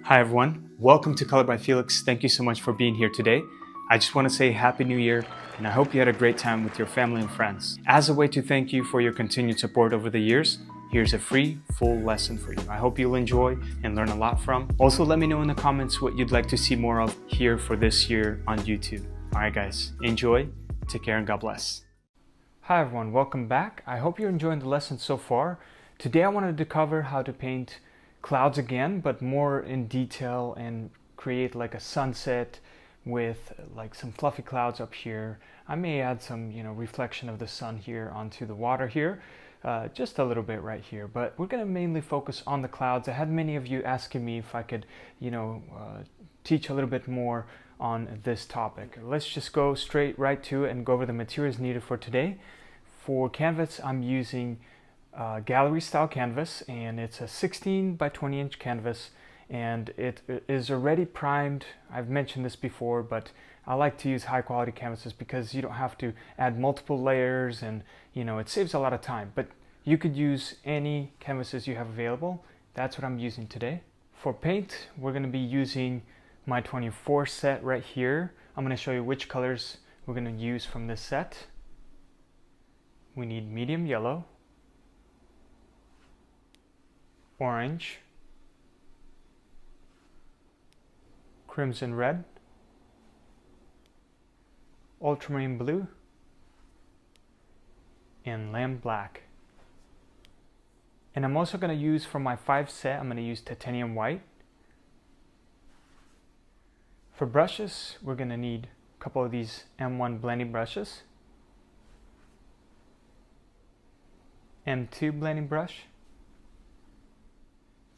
Hi everyone, welcome to Color by Felix. Thank you so much for being here today. I just want to say Happy New Year and I hope you had a great time with your family and friends. As a way to thank you for your continued support over the years, here's a free full lesson for you. I hope you'll enjoy and learn a lot from. Also, let me know in the comments what you'd like to see more of here for this year on YouTube. Alright guys, enjoy, take care and God bless. Hi everyone, welcome back. I hope you're enjoying the lesson so far. Today I wanted to cover how to paint clouds again, but more in detail and create like a sunset with like some fluffy clouds up here. I may add some, reflection of the sun here onto the water here, just a little bit right here, but we're going to mainly focus on the clouds. I had many of you asking me if I could, teach a little bit more on this topic. Let's just go straight right to it and go over the materials needed for today. For canvas, I'm using gallery style canvas, and it's a 16 by 20 inch canvas, and it is already primed. I've mentioned this before, but I like to use high quality canvases because you don't have to add multiple layers, and it saves a lot of time. But you could use any canvases you have available. That's what I'm using today. For paint, we're going to be using my 24 set right here. I'm going to show you which colors we're going to use from this set. We need medium yellow, orange, crimson red, ultramarine blue, and lamb black. And I'm also going to use for my 5 set, I'm going to use titanium white. For brushes, we're going to need a couple of these M1 blending brushes, M2 blending brush,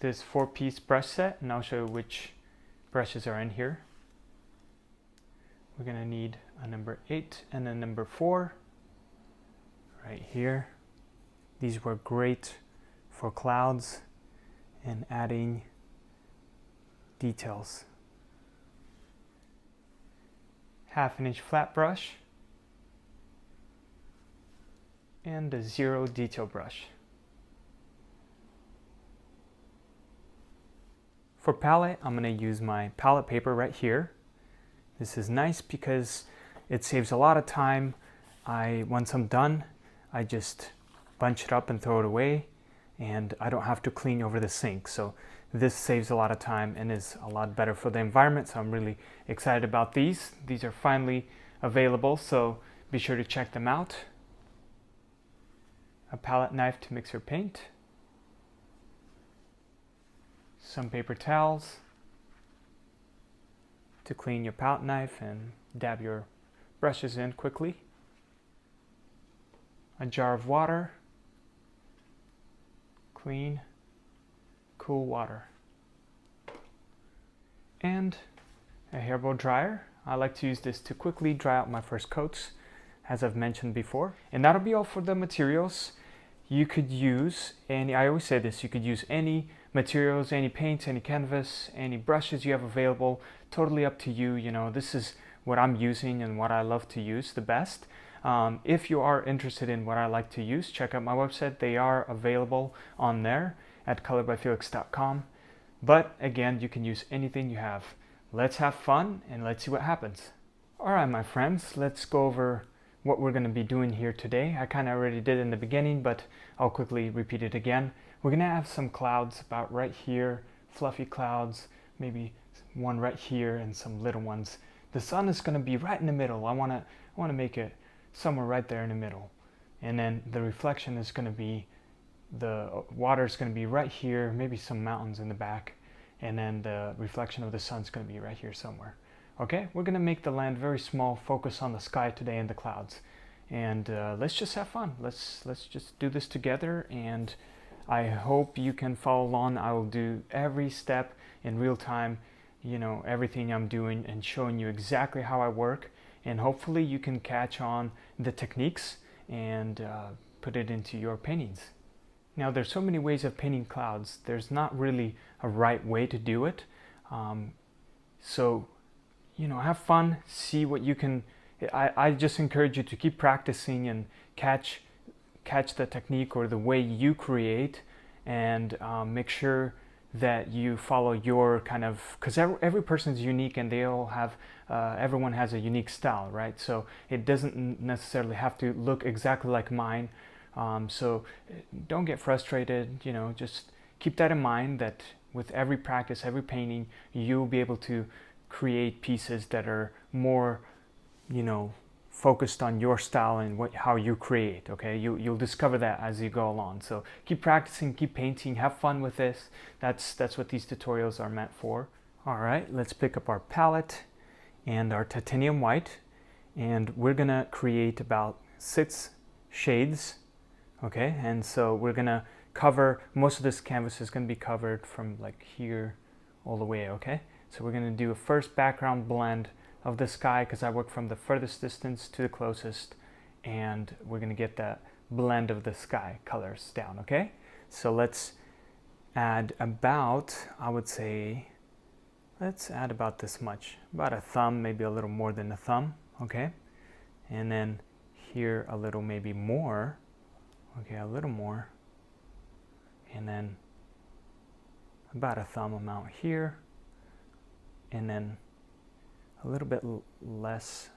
this 4-piece brush set, and I'll show you which brushes are in here. We're going to need a number 8 and a number 4 right here. These were great for clouds and adding details. 1/2 inch flat brush and a 0 detail brush. For palette, I'm going to use my palette paper right here. This is nice because it saves a lot of time. Once I'm done, I just bunch it up and throw it away, and I don't have to clean over the sink. So this saves a lot of time and is a lot better for the environment. So I'm really excited about these. These are finally available, so be sure to check them out. A palette knife to mix your paint, some paper towels to clean your palette knife and dab your brushes in quickly, a jar of water, clean, cool water, and a hairball dryer. I like to use this to quickly dry out my first coats, as I've mentioned before. And that'll be all for the materials. You could use any, I always say this, you could use any materials, any paints, any canvas, any brushes you have available. Totally up to you. This is what I'm using and what I love to use the best. If you are interested in what I like to use, check out my website. They are available on there at colorbyfelix.com. But again, you can use anything you have. Let's have fun and let's see what happens. All right, my friends, let's go over what we're going to be doing here today. I kind of already did in the beginning, but I'll quickly repeat it again. We're going to have some clouds about right here, fluffy clouds, maybe one right here and some little ones. The sun is going to be right in the middle. I want to make it somewhere right there in the middle. And then the reflection is going to be, the water is going to be right here, maybe some mountains in the back, and then the reflection of the sun is going to be right here somewhere. Okay, we're going to make the land very small, focus on the sky today and the clouds. And let's just have fun. Let's just do this together, and I hope you can follow along. I will do every step in real time, everything I'm doing and showing you exactly how I work. And hopefully you can catch on the techniques and put it into your paintings. Now, there's so many ways of painting clouds. There's not really a right way to do it. So have fun, see what you can. I just encourage you to keep practicing and catch the technique or the way you create, and make sure that you follow your kind of, because every person's unique and they all have, everyone has a unique style, right? So it doesn't necessarily have to look exactly like mine. So don't get frustrated, you know, just keep that in mind that with every practice, every painting, you'll be able to create pieces that are more, you know, focused on your style and how you create. Okay, you'll discover that as you go along. So keep practicing, keep painting, have fun with this. That's what these tutorials are meant for. All right, let's pick up our palette and our titanium white, and we're gonna create about 6 shades. Okay, and so we're gonna cover, most of this canvas is gonna be covered from like here all the way. Okay, so we're gonna do a first background blend of the sky, because I work from the furthest distance to the closest, and we're gonna get that blend of the sky colors down. Okay, so let's add about, I would say, let's add about this much, about a thumb, maybe a little more than a thumb. Okay, and then here a little, maybe more. Okay, a little more, and then about a thumb amount here, and then a little bit less,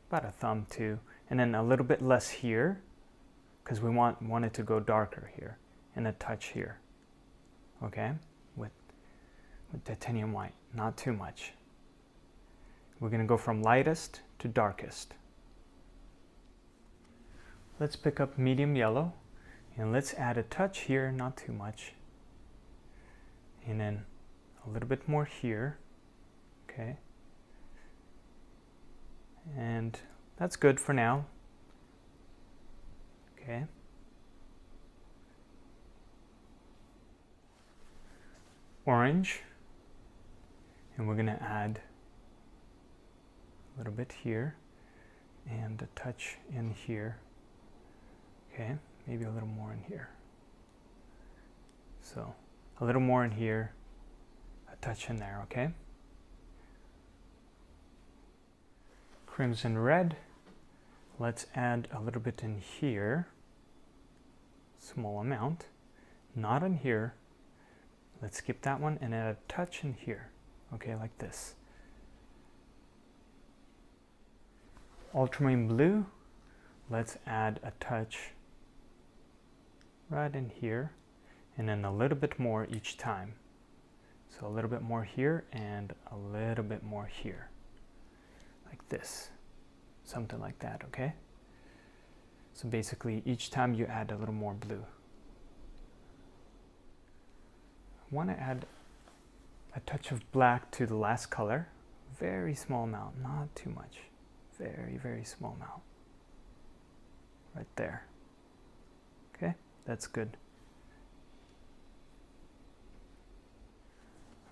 about a thumb too, and then a little bit less here, because we want it to go darker here, and a touch here. Okay, with titanium white, not too much. We're going to go from lightest to darkest. Let's pick up medium yellow, and let's add a touch here, not too much, and then a little bit more here. Okay, and that's good for now. Okay, orange, and we're going to add a little bit here and a touch in here. Okay, maybe a little more in here. So a little more in here, a touch in there. Okay, crimson red, let's add a little bit in here, small amount, not in here. Let's skip that one and add a touch in here. Okay, like this. Ultramarine blue, let's add a touch right in here, and then a little bit more each time. So a little bit more here and a little bit more here. Like this, something like that. Okay, so basically each time you add a little more blue. I want to add a touch of black to the last color, very small amount, not too much, very, very small amount, right there. Okay, that's good.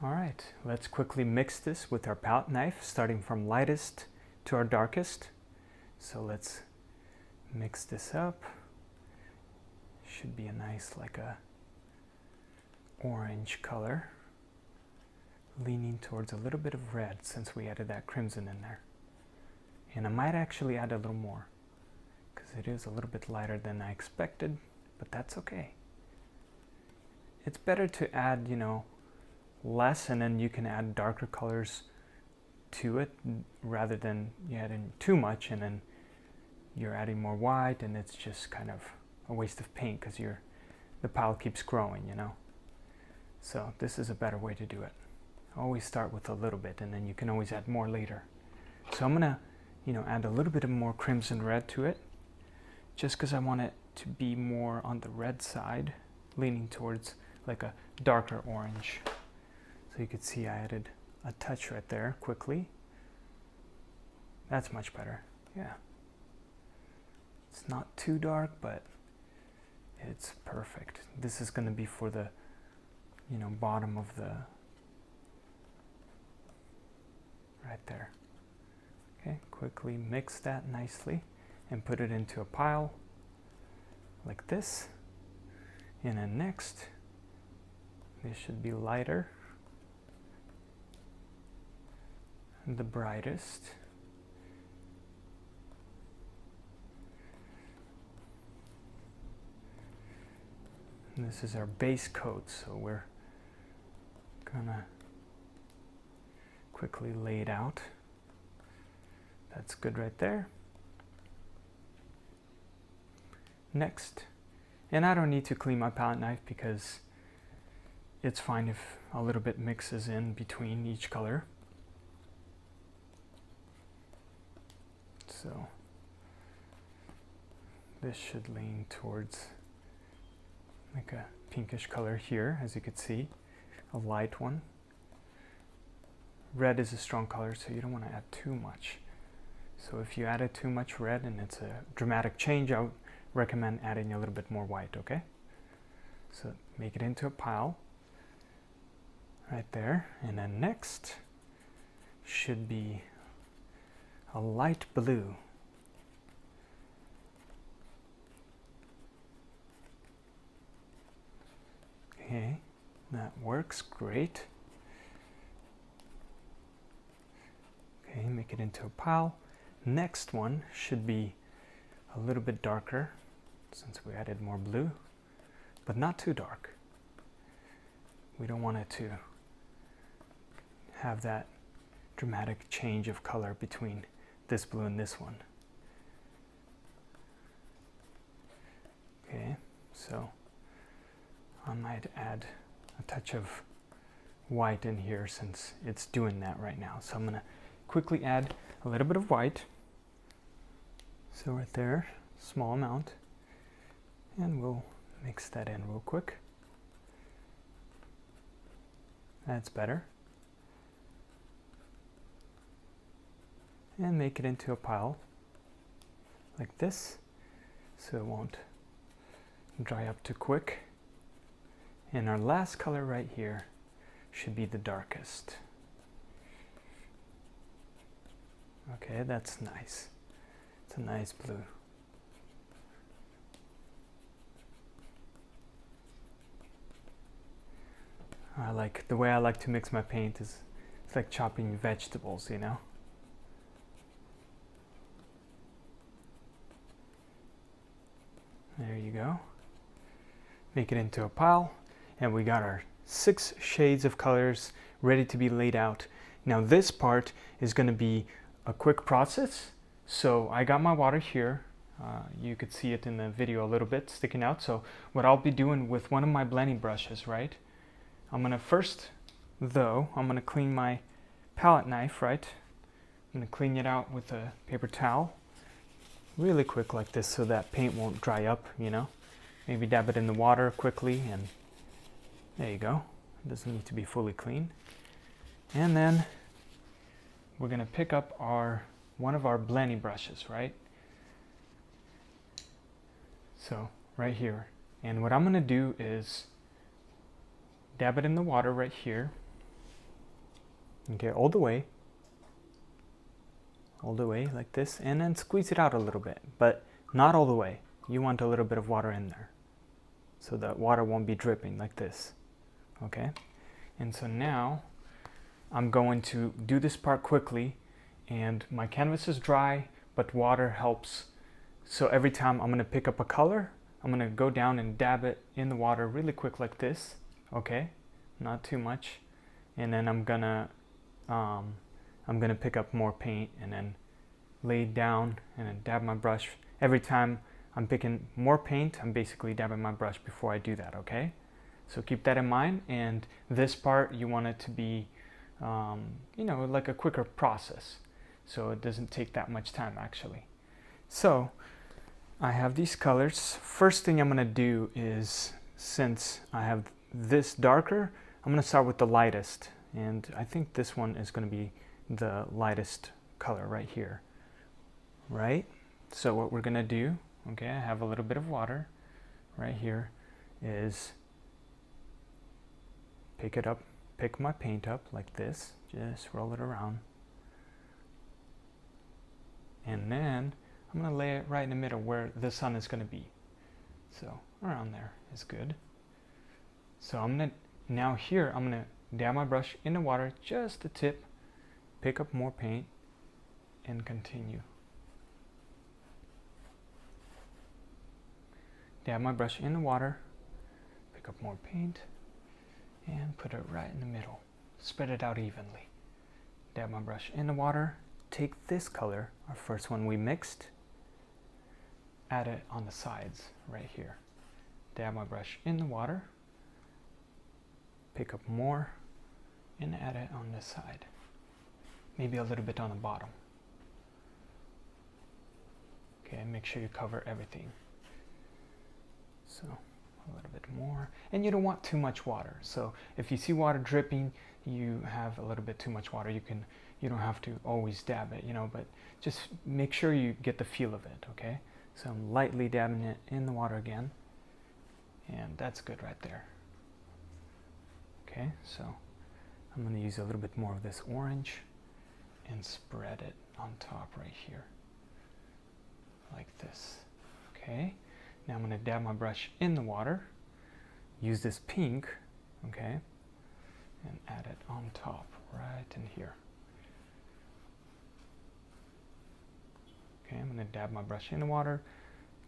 All right, let's quickly mix this with our palette knife, starting from lightest to our darkest. So let's mix this up. Should be a nice, like a orange color, leaning towards a little bit of red since we added that crimson in there. And I might actually add a little more because it is a little bit lighter than I expected, but that's okay. It's better to add, you know, less, and then you can add darker colors to it rather than you adding too much and then you're adding more white and it's just kind of a waste of paint because the pile keeps growing, you know. So this is a better way to do it. Always start with a little bit and then you can always add more later. So I'm gonna, you know, add a little bit of more crimson red to it just because I want it to be more on the red side, leaning towards like a darker orange. So you can see I added a touch right there quickly. That's much better. Yeah. It's not too dark, but it's perfect. This is going to be for the, you know, bottom of the, right there. Okay, quickly mix that nicely and put it into a pile like this. And then next, this should be lighter, the brightest. And this is our base coat, so we're gonna quickly lay it out. That's good right there. Next, and I don't need to clean my palette knife because it's fine if a little bit mixes in between each color. So this should lean towards like a pinkish color here, as you could see, a light one. Red is a strong color, so you don't want to add too much. So if you added too much red and it's a dramatic change, I would recommend adding a little bit more white, okay? So make it into a pile right there. And then next should be a light blue. Okay, that works great. Okay, make it into a pile. Next one should be a little bit darker since we added more blue, but not too dark. We don't want it to have that dramatic change of color between this blue and this one. Okay, so I might add a touch of white in here since it's doing that right now. So I'm gonna quickly add a little bit of white. So right there, small amount, and we'll mix that in real quick. That's better. And make it into a pile like this so it won't dry up too quick. And our last color right here should be the darkest. Okay, that's nice. It's a nice blue. The way I like to mix my paint is it's like chopping vegetables, you know? There you go. Make it into a pile, and we got our 6 shades of colors ready to be laid out. Now this part is going to be a quick process. So I got my water here. You could see it in the video a little bit sticking out. So what I'll be doing with one of my blending brushes, right? I'm gonna first, though, I'm gonna clean my palette knife, right? I'm gonna clean it out with a paper towel, really quick like this so that paint won't dry up, you know? Maybe dab it in the water quickly and there you go. It doesn't need to be fully clean. And then we're gonna pick up one of our blending brushes, right? So right here. And what I'm gonna do is dab it in the water right here. Okay, all the way like this, and then squeeze it out a little bit, but not all the way. You want a little bit of water in there so that water won't be dripping like this. Okay, and so now I'm going to do this part quickly, and my canvas is dry, but water helps. So every time I'm gonna pick up a color, I'm gonna go down and dab it in the water really quick like this. Okay, not too much, and then I'm gonna pick up more paint and then lay it down and then dab my brush. Every time I'm picking more paint, I'm basically dabbing my brush before I do that. Okay, so keep that in mind. And this part you want it to be, you know, like a quicker process, so it doesn't take that much time actually. So I have these colors. First thing I'm gonna do is, since I have this darker, I'm gonna start with the lightest, and I think this one is gonna be the lightest color right here, right? So what we're gonna do, okay, I have a little bit of water right here, is pick my paint up like this, just roll it around, and then I'm gonna lay it right in the middle where the sun is gonna be. So around there is good. So I'm gonna dab my brush in the water, just the tip, pick up more paint, and continue. Dab my brush in the water, pick up more paint and put it right in the middle. Spread it out evenly. Dab my brush in the water. Take this color, our first one we mixed, add it on the sides right here. Dab my brush in the water, pick up more, and add it on this side. Maybe a little bit on the bottom. Okay, make sure you cover everything. So a little bit more, and you don't want too much water. So if you see water dripping, you have a little bit too much water. You don't have to always dab it, but just make sure you get the feel of it. Okay, so I'm lightly dabbing it in the water again, and that's good right there. Okay, so I'm going to use a little bit more of this orange and spread it on top right here like this. Okay, now I'm going to dab my brush in the water, use this pink, okay, and add it on top right in here. Okay, I'm going to dab my brush in the water,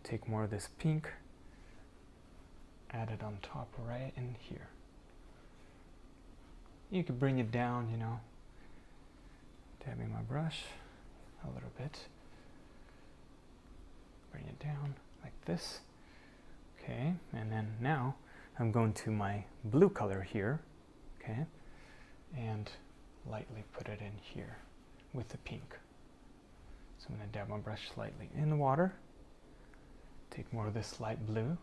take more of this pink, add it on top right in here. You can bring it down, dabbing my brush a little bit. Bring it down like this. Okay, and then now I'm going to my blue color here, okay, and lightly put it in here with the pink. So I'm going to dab my brush slightly in the water, take more of this light blue,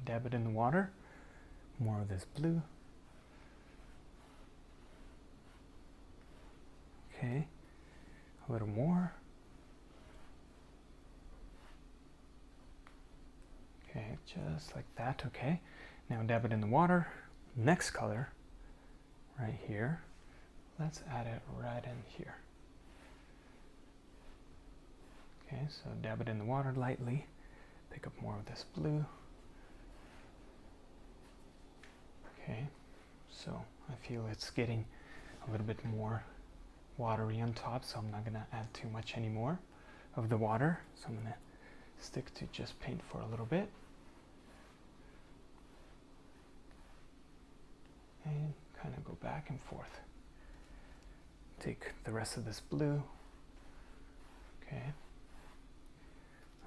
dab it in the water, more of this blue. Okay, a little more. Okay, just like that. Okay, now dab it in the water. Next color, right here. Let's add it right in here. Okay, so dab it in the water lightly. Pick up more of this blue. Okay, so I feel it's getting a little bit more watery on top, so I'm not going to add too much anymore of the water. So I'm going to stick to just paint for a little bit. And kind of go back and forth. Take the rest of this blue. Okay.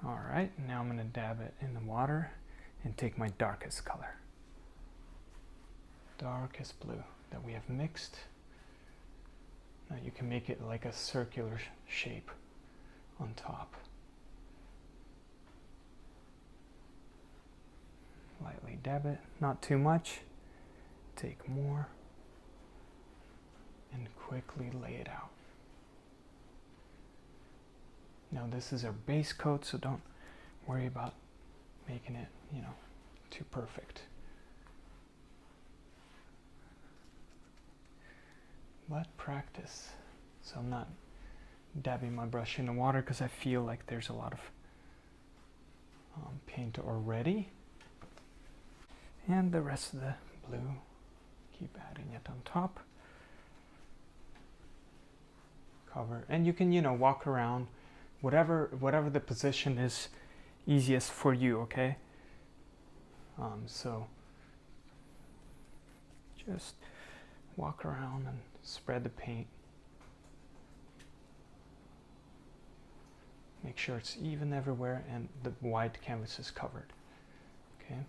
All right, now I'm going to dab it in the water and take my darkest color. Darkest blue that we have mixed. Now you can make it like a circular shape on top. Lightly dab it, not too much. Take more and quickly lay it out. Now this is our base coat, so don't worry about making it, too perfect. But practice. So I'm not dabbing my brush in the water because I feel like there's a lot of paint already. And the rest of the blue, keep adding it on top. Cover, and you can, walk around whatever the position is easiest for you, okay? So just walk around and spread the paint. Make sure it's even everywhere and the white canvas is covered. Okay.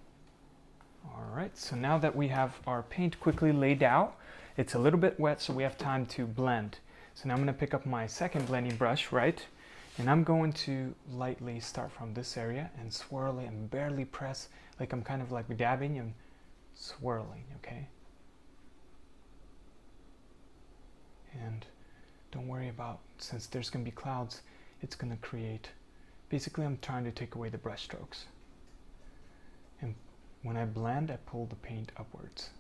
All right, so now that we have our paint quickly laid out, it's a little bit wet, so we have time to blend. So now I'm going to pick up my second blending brush, right? And I'm going to lightly start from this area and swirl it and barely press, like I'm kind of like dabbing and swirling, okay? And don't worry about, since there's going to be clouds, it's going to create, basically I'm trying to take away the brush strokes. And when I blend, I pull the paint upwards.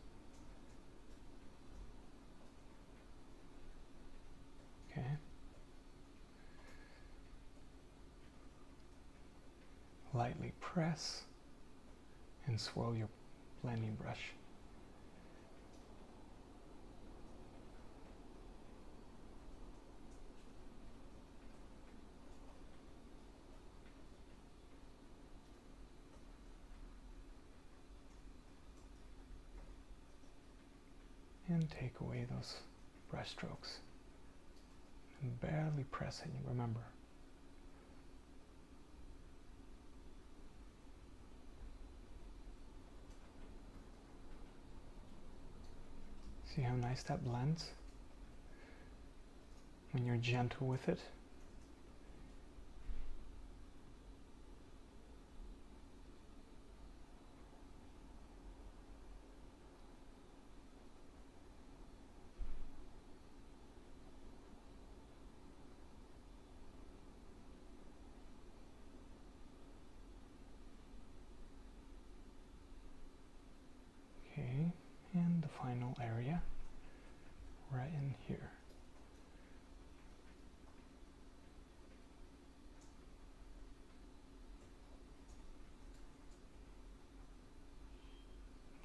Okay. Lightly press and swirl your blending brush. and take away those brush strokes. And barely pressing, remember. See how nice that blends when you're gentle with it? Okay, and the final area right in here.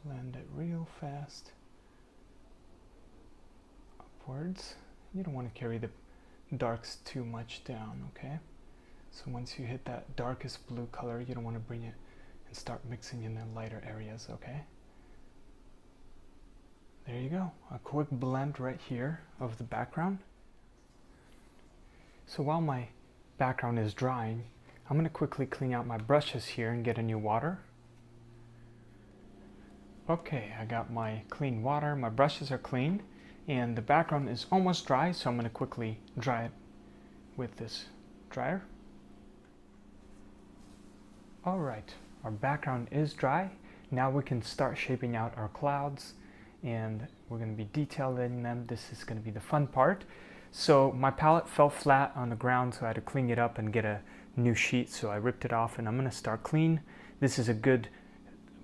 Blend it real fast upwards. You don't want to carry the darks too much down, okay? So once you hit that darkest blue color, you don't want to bring it and start mixing in the lighter areas, okay? There you go, a quick blend right here of the background. So while my background is drying, I'm going to quickly clean out my brushes here and get a new water. Okay, I got my clean water, my brushes are clean, and the background is almost dry, so I'm going to quickly dry it with this dryer. Alright, our background is dry. Now we can start shaping out our clouds, and we're going to be detailing them. This is going to be the fun part. So my palette fell flat on the ground, so I had to clean it up and get a new sheet, so I ripped it off and I'm going to start clean. This is a good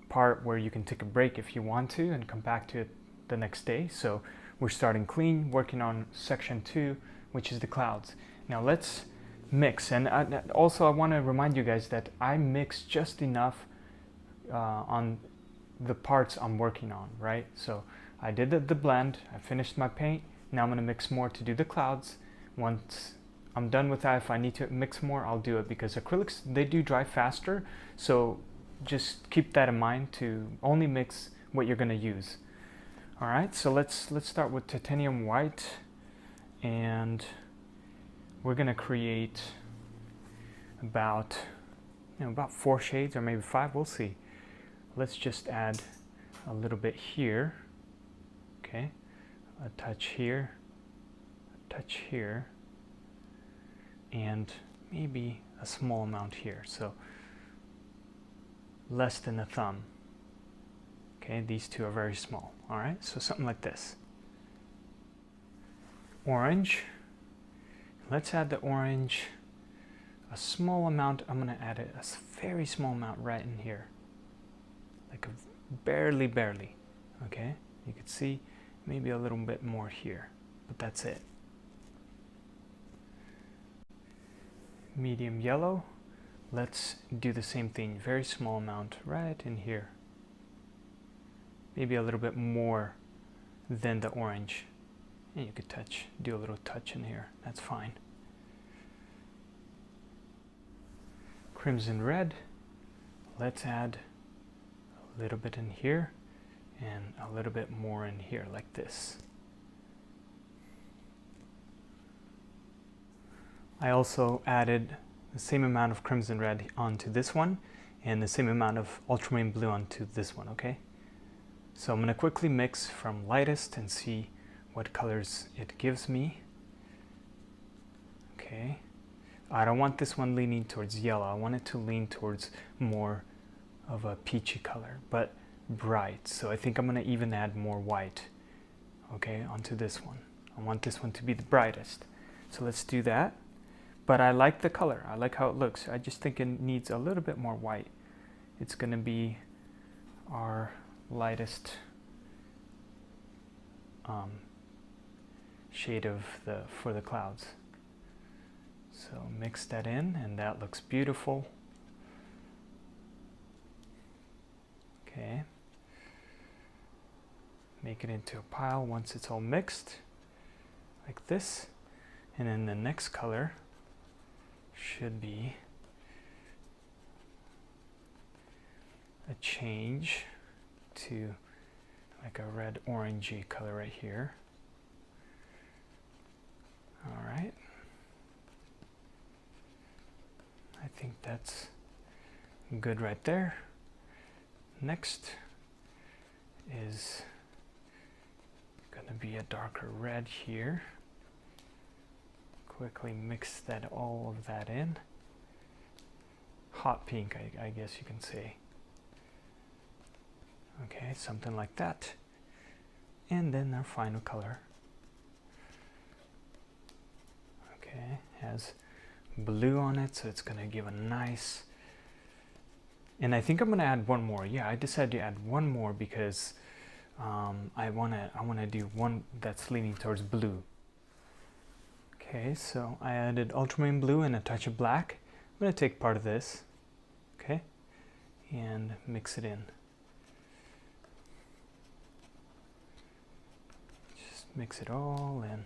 part where you can take a break if you want to and come back to it the next day. So we're starting clean, working on section 2, which is the clouds. Now let's mix, and also I want to remind you guys that I mix just enough on the parts I'm working on, right? So I did the blend, I finished my paint, now I'm going to mix more to do the clouds. Once I'm done with that, if I need to mix more, I'll do it, because acrylics, they do dry faster, so just keep that in mind to only mix what you're going to use. Alright, so let's start with titanium white, and we're going to create about 4 shades or maybe 5, we'll see. Let's just add a little bit here, okay, a touch here, and maybe a small amount here, so less than a thumb. Okay, these two are very small. All right, so something like this. Orange. Let's add the orange, a small amount. I'm going to add a very small amount right in here, like a barely. Okay, you could see maybe a little bit more here, but that's it. Medium yellow. Let's do the same thing, very small amount right in here. Maybe a little bit more than the orange. And you could do a little touch in here, that's fine. Crimson red. Let's add a little bit in here and a little bit more in here, like this. I also added the same amount of crimson red onto this one and the same amount of ultramarine blue onto this one, okay? So I'm going to quickly mix from lightest and see what colors it gives me. Okay, I don't want this one leaning towards yellow. I want it to lean towards more of a peachy color, but bright. So I think I'm going to even add more white, okay, onto this one. I want this one to be the brightest. So let's do that. But I like the color. I like how it looks. I just think it needs a little bit more white. It's going to be our lightest shade for the clouds. So mix that in, and that looks beautiful. Okay. Make it into a pile once it's all mixed, like this. And then the next color should be a change to like a red orangey color right here. All right. I think that's good right there. Next is gonna be a darker red here. Quickly mix that, all of that in. Hot pink, I guess you can say. Okay, something like that. And then our final color. Okay, has blue on it, so it's gonna give a nice, and I think I'm gonna add one more. Yeah, I decided to add one more because I wanna do one that's leaning towards blue. Okay, so I added ultramarine blue and a touch of black. I'm gonna take part of this, okay, and mix it in. Just mix it all in.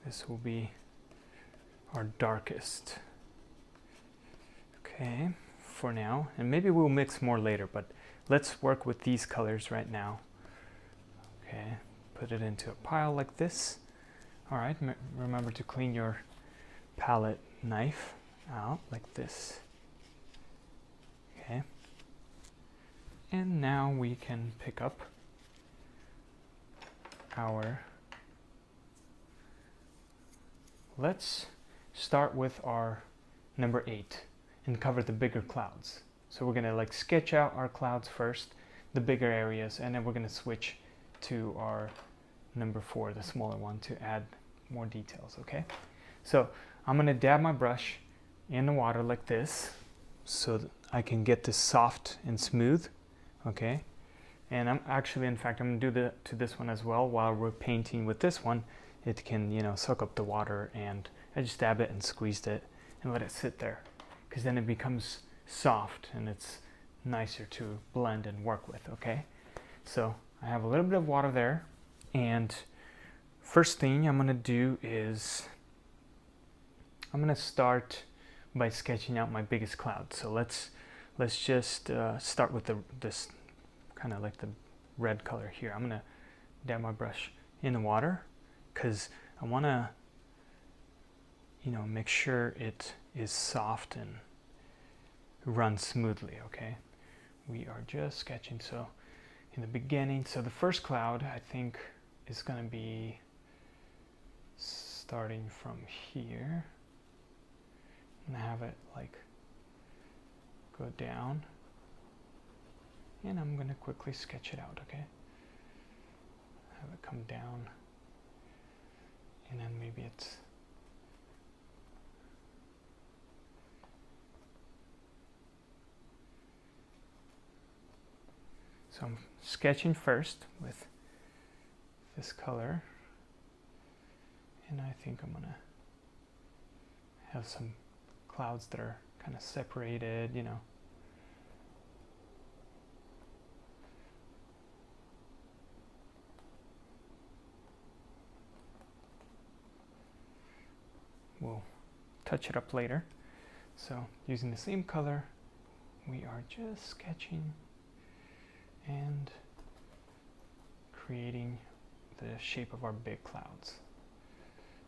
This will be our darkest. Okay, for now, and maybe we'll mix more later, but let's work with these colors right now. Okay, put it into a pile like this. All right, remember to clean your palette knife out like this. Okay, and now we can pick up our, let's start with our number 8 and cover the bigger clouds. So we're gonna like sketch out our clouds first, the bigger areas, and then we're gonna switch to our number 4, the smaller one, to add more details, okay? So I'm gonna dab my brush in the water like this so that I can get this soft and smooth, okay? And I'm actually, in fact, I'm gonna do to this one as well. While we're painting with this one, it can, you know, soak up the water, and I just dab it and squeezed it and let it sit there, because then it becomes soft and it's nicer to blend and work with, okay? So I have a little bit of water there, and first thing I'm gonna do is I'm gonna start by sketching out my biggest cloud. So let's just start with this kind of like the red color here. I'm gonna dab my brush in the water because I wanna, you know, make sure it is soft and runs smoothly, okay? We are just sketching, so in the beginning, so the first cloud I think is gonna be starting from here and have it like go down, and I'm gonna quickly sketch it out, okay? Have it come down, and then maybe it's so I'm sketching first with this color, and I think I'm gonna have some clouds that are kind of separated, you know. We'll touch it up later. So using the same color, we are just sketching and creating the shape of our big clouds.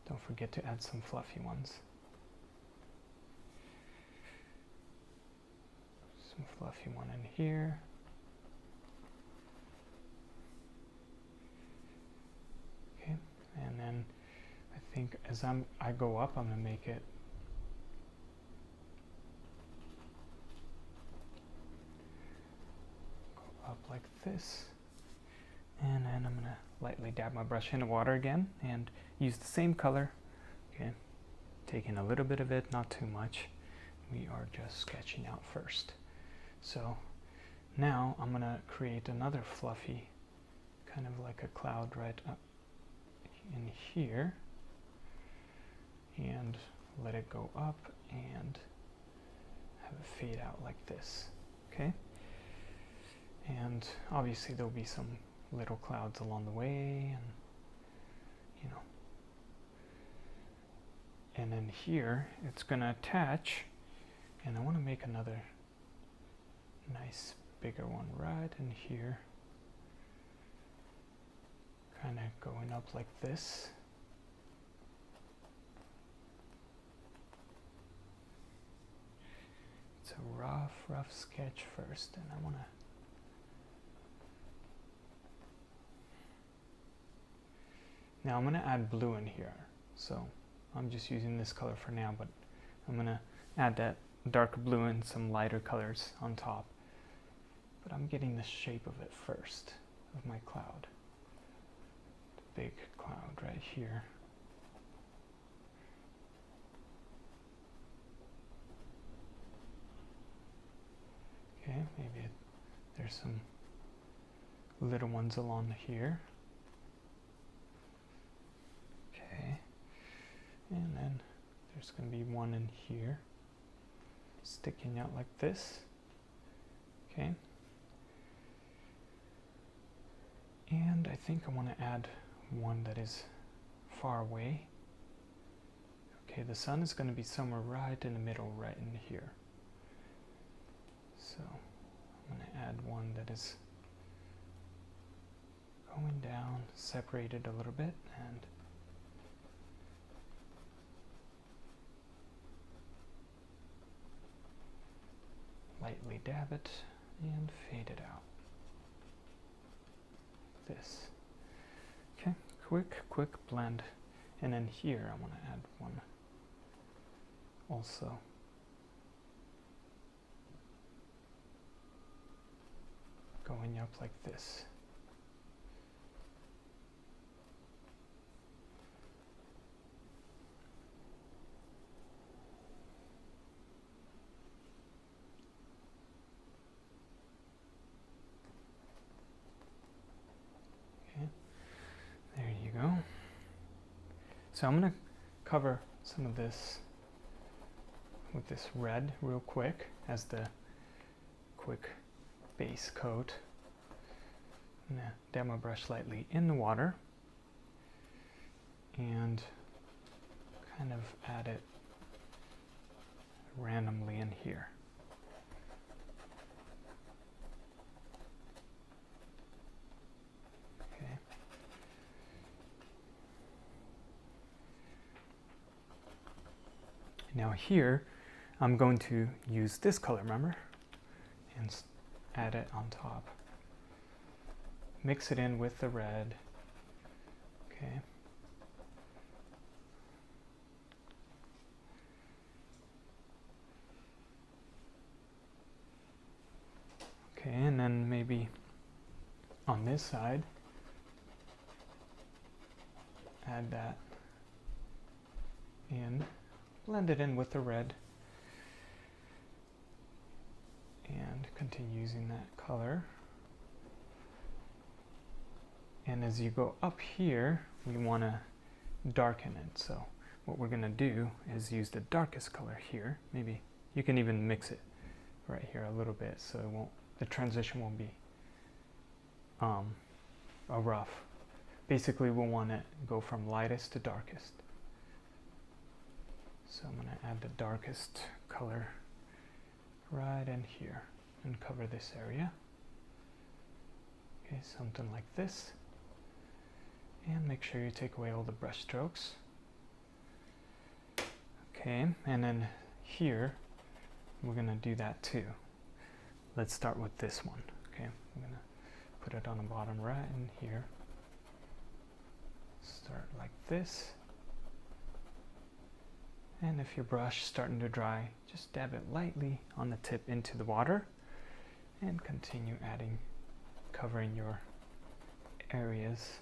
Don't forget to add some fluffy ones. Some fluffy one in here. Okay, and then I think as I go up, I'm gonna make it go up like this, and then I'm gonna lightly dab my brush in the water again and use the same color. Okay, taking a little bit of it, not too much. We are just sketching out first. So now I'm gonna create another fluffy, kind of like a cloud right up in here, and let it go up and have it fade out like this, okay? And obviously there'll be some little clouds along the way, and you know, and then here it's gonna attach, and I want to make another nice bigger one right in here. Kind of going up like this. It's a rough sketch first, and I want to now I'm going to add blue in here. So I'm just using this color for now, but I'm going to add that darker blue and some lighter colors on top. But I'm getting the shape of it first, of my cloud. The big cloud right here. Okay, maybe there's some little ones along here. Okay, and then there's going to be one in here, sticking out like this. Okay. And I think I want to add one that is far away. Okay, the sun is going to be somewhere right in the middle, right in here. So I'm going to add one that is going down, separated a little bit, and lightly dab it and fade it out. This. Okay, quick blend. And then here I want to add one also. Going up like this. There you go. So I'm going to cover some of this with this red real quick as the quick base coat. I'm going to dab my brush lightly in the water and kind of add it randomly in here. Okay. Now here, I'm going to use this color, remember? And add it on top. Mix it in with the red. Okay. Okay, and then maybe on this side, add that in. Blend it in with the red and continue using that color. And as you go up here, we want to darken it. So what we're going to do is use the darkest color here. Maybe you can even mix it right here a little bit so it won't, the transition won't be a rough. Basically we'll want to go from lightest to darkest. So I'm going to add the darkest color right in here and cover this area. Okay, something like this. And make sure you take away all the brush strokes. Okay, and then here we're going to do that too. Let's start with this one. Okay, I'm going to put it on the bottom right in here. Start like this. And if your brush is starting to dry, just dab it lightly on the tip into the water and continue adding, covering your areas.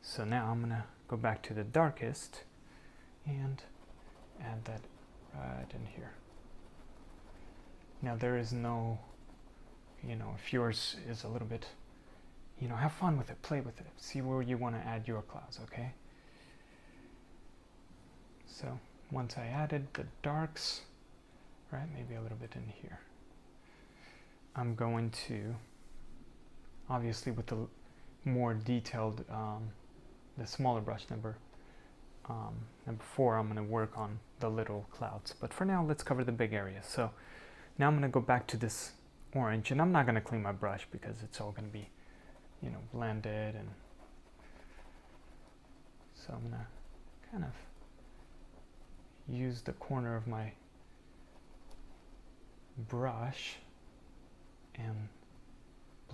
So now I'm going to go back to the darkest and add that right in here. Now there is no, if yours is a little bit, have fun with it, play with it, see where you want to add your clouds, okay? So once I added the darks, right, maybe a little bit in here, I'm going to, obviously with the more detailed, the smaller brush number 4, I'm going to work on the little clouds. But for now, let's cover the big areas. So Now I'm going to go back to this orange, and I'm not going to clean my brush because it's all going to be, you know, blended. And so I'm going to kind of use the corner of my brush and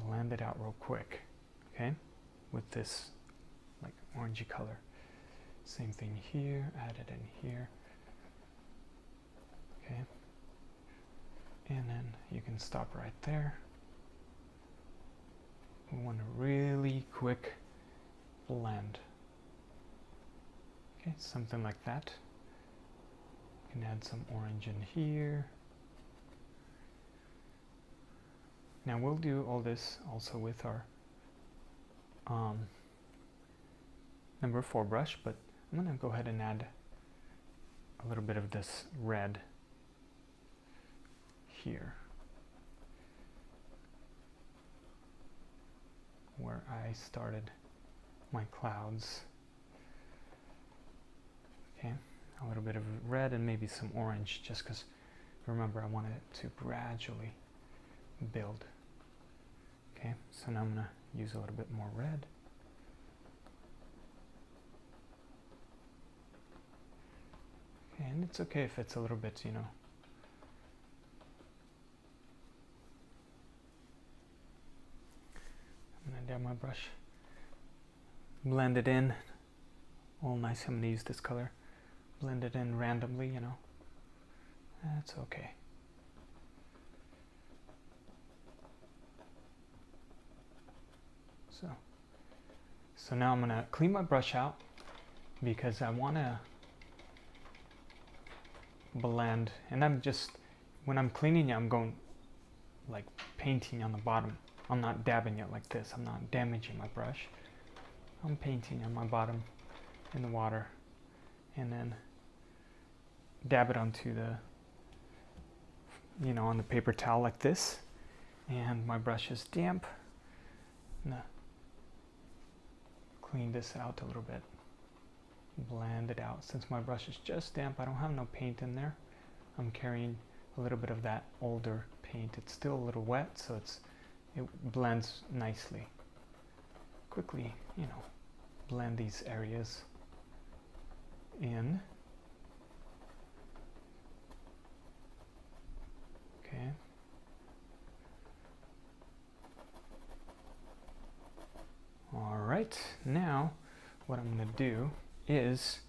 blend it out real quick, okay, with this like orangey color. Same thing here, add it in here, okay, and then you can stop right there. We want a really quick blend, okay, something like that. You can add some orange in here. Now we'll do all this also with our number 4 brush, but I'm going to go ahead and add a little bit of this red here, where I started my clouds. Okay, a little bit of red and maybe some orange, just because remember I want it to gradually build. Okay, so now I'm going to use a little bit more red. Okay, and it's okay if it's a little bit, you know, I'm going to dab my brush, blend it in, all nice. I'm going to use this color, blend it in randomly, you know, that's okay. So now I'm going to clean my brush out because I want to blend, and I'm just, when I'm cleaning it, I'm going like painting on the bottom. I'm not dabbing it like this. I'm not damaging my brush. I'm painting on my bottom in the water and then dab it onto the, you know, on the paper towel like this. And my brush is damp. Clean this out a little bit, blend it out. Since my brush is just damp, I don't have no paint in there. I'm carrying a little bit of that older paint. It's still a little wet, so it blends nicely. Quickly, you know, blend these areas in. Okay. Alright, now what I'm going to do is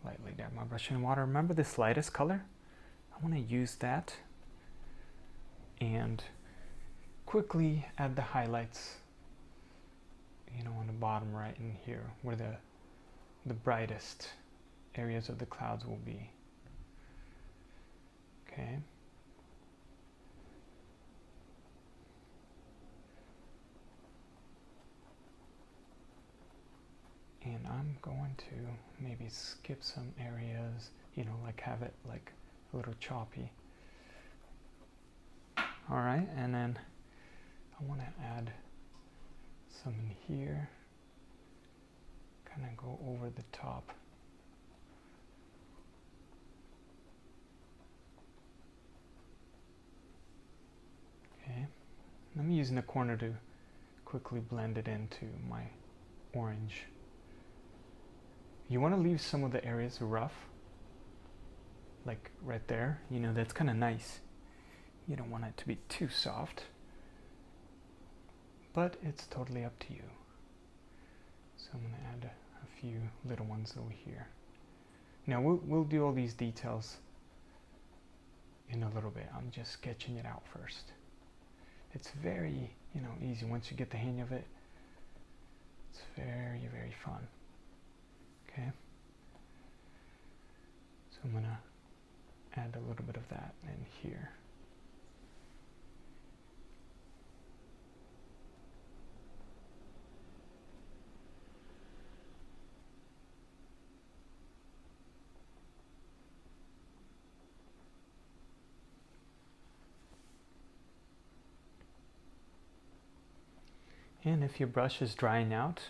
lightly dab my brush in water. Remember this lightest color? I want to use that and quickly add the highlights, you know, on the bottom right in here where the brightest areas of the clouds will be. Okay. And I'm going to maybe skip some areas, you know, like have it like a little choppy. All right, and then I want to add some in here, kind of go over the top. Okay, I'm using the corner to quickly blend it into my orange. You want to leave some of the areas rough, like right there, you know, that's kind of nice. You don't want it to be too soft, but it's totally up to you. So I'm going to add a few little ones over here. Now we'll do all these details in a little bit. I'm just sketching it out first. It's very, you know, easy. Once you get the hang of it, it's very, very fun. Okay, so I'm going to add a little bit of that in here. And if your brush is drying out,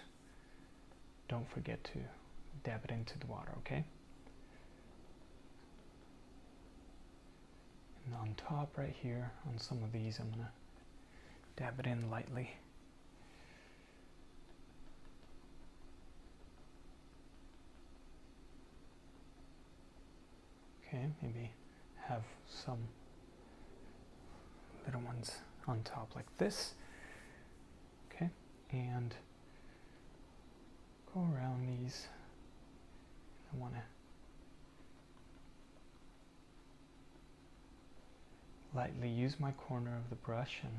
don't forget to dab it into the water, okay? And on on top right here on some of these. I'm gonna dab it in lightly. Okay, maybe have some little ones on top like this. Okay, and go around these. I want to lightly use my corner of the brush and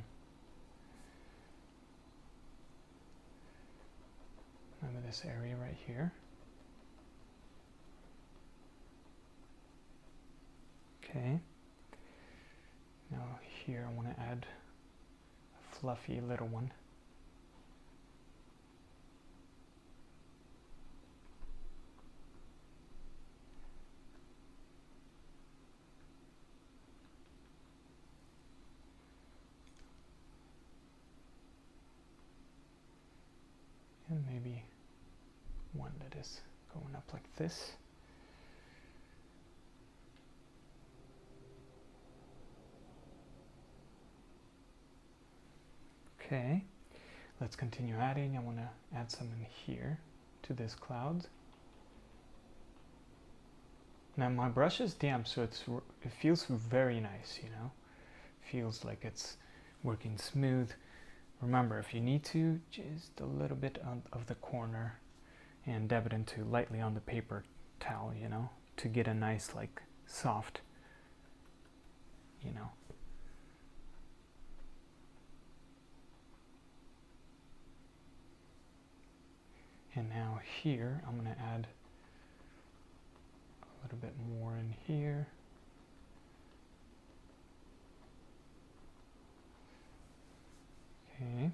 remember this area right here. Okay. Now here I want to add a fluffy little one. And maybe one that is going up like this. Okay, let's continue adding. I want to add some in here to this cloud. Now my brush is damp, so it feels very nice, you know. Feels like it's working smooth. Remember, if you need to, just a little bit of the corner and dab it into lightly on the paper towel, you know, to get a nice, like, soft, you know. And now here, I'm going to add a little bit more in here. Okay.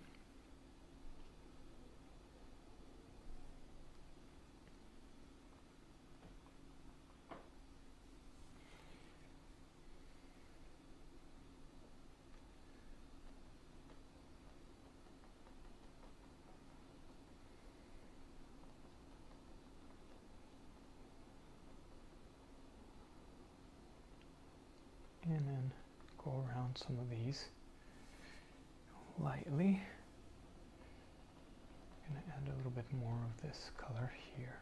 And then go around some of these lightly. I'm going to add a little bit more of this color here.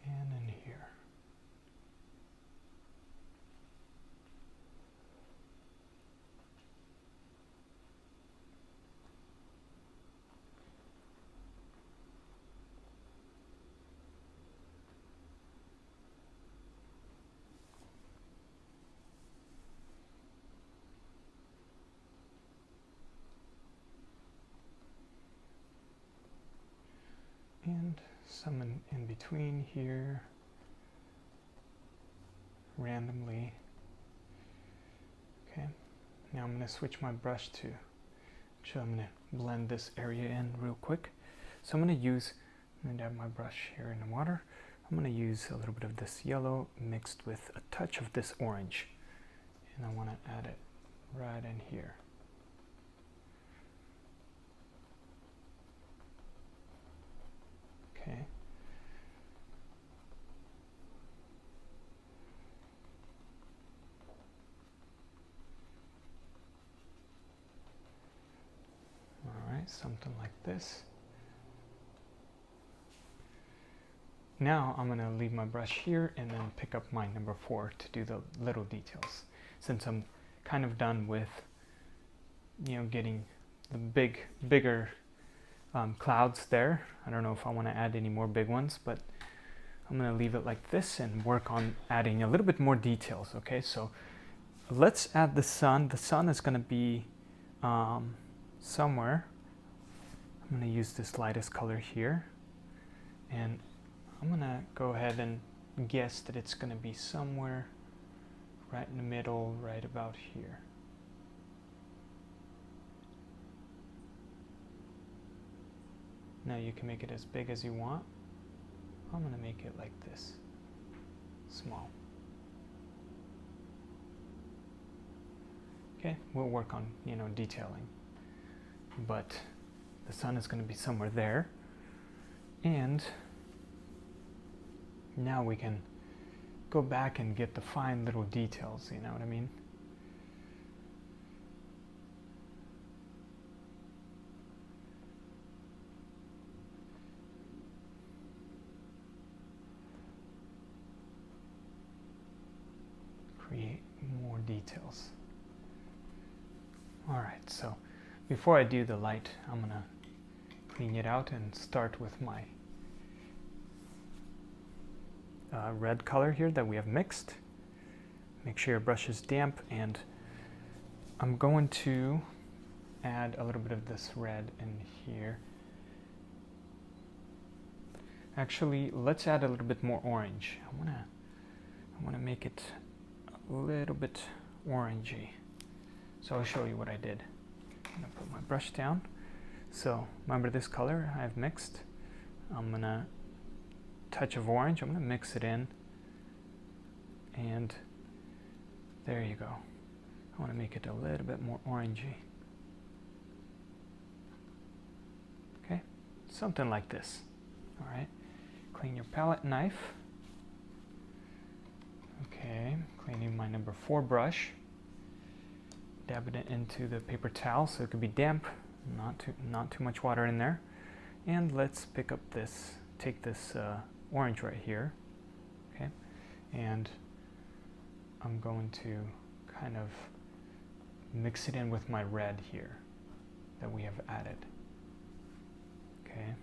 And in here. And some in between here, randomly. Okay, now I'm going to switch my brush to, actually I'm going to blend this area in real quick. So I'm going to dab my brush here in the water. I'm going to use a little bit of this yellow mixed with a touch of this orange. And I want to add it right in here. Okay. All right, something like this. Now I'm going to leave my brush here and then pick up my number 4 to do the little details. Since I'm kind of done with, you know, getting the bigger clouds there. I don't know if I want to add any more big ones, but I'm going to leave it like this and work on adding a little bit more details. Okay, so let's add the sun. The sun is going to be somewhere. I'm going to use this lightest color here, and I'm going to go ahead and guess that it's going to be somewhere right in the middle, right about here. Now you can make it as big as you want. I'm going to make it like this, small. Okay, we'll work on, you know, detailing. But the sun is going to be somewhere there. And now we can go back and get the fine little details, you know what I mean? Create more details. All right, so before I do the light, I'm gonna clean it out and start with my red color here that we have mixed. Make sure your brush is damp, and I'm going to add a little bit of this red in here. Actually, let's add a little bit more orange. I wanna make it a little bit orangey. So I'll show you what I did. I'm gonna put my brush down. So remember this color I've mixed? I'm gonna touch of orange, I'm gonna mix it in, and there you go. I wanna make it a little bit more orangey. Okay, something like this. All right, clean your palette knife. Okay, cleaning my number 4 brush. Dabbing it into the paper towel so it could be damp, not too much water in there. And let's pick up this, take this orange right here, okay? And I'm going to kind of mix it in with my red here that we have added, okay?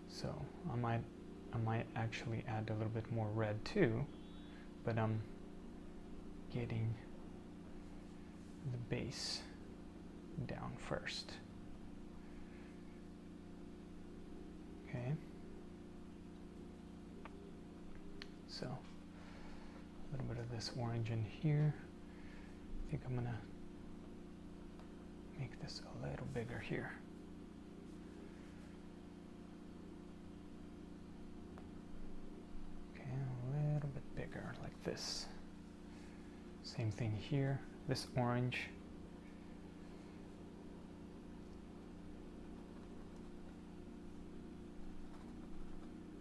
So I might actually add a little bit more red too, but I'm getting the base down first. Okay. So a little bit of this orange in here. I think I'm gonna make this a little bigger here. Okay, a little bit bigger like this. Same thing here. This orange.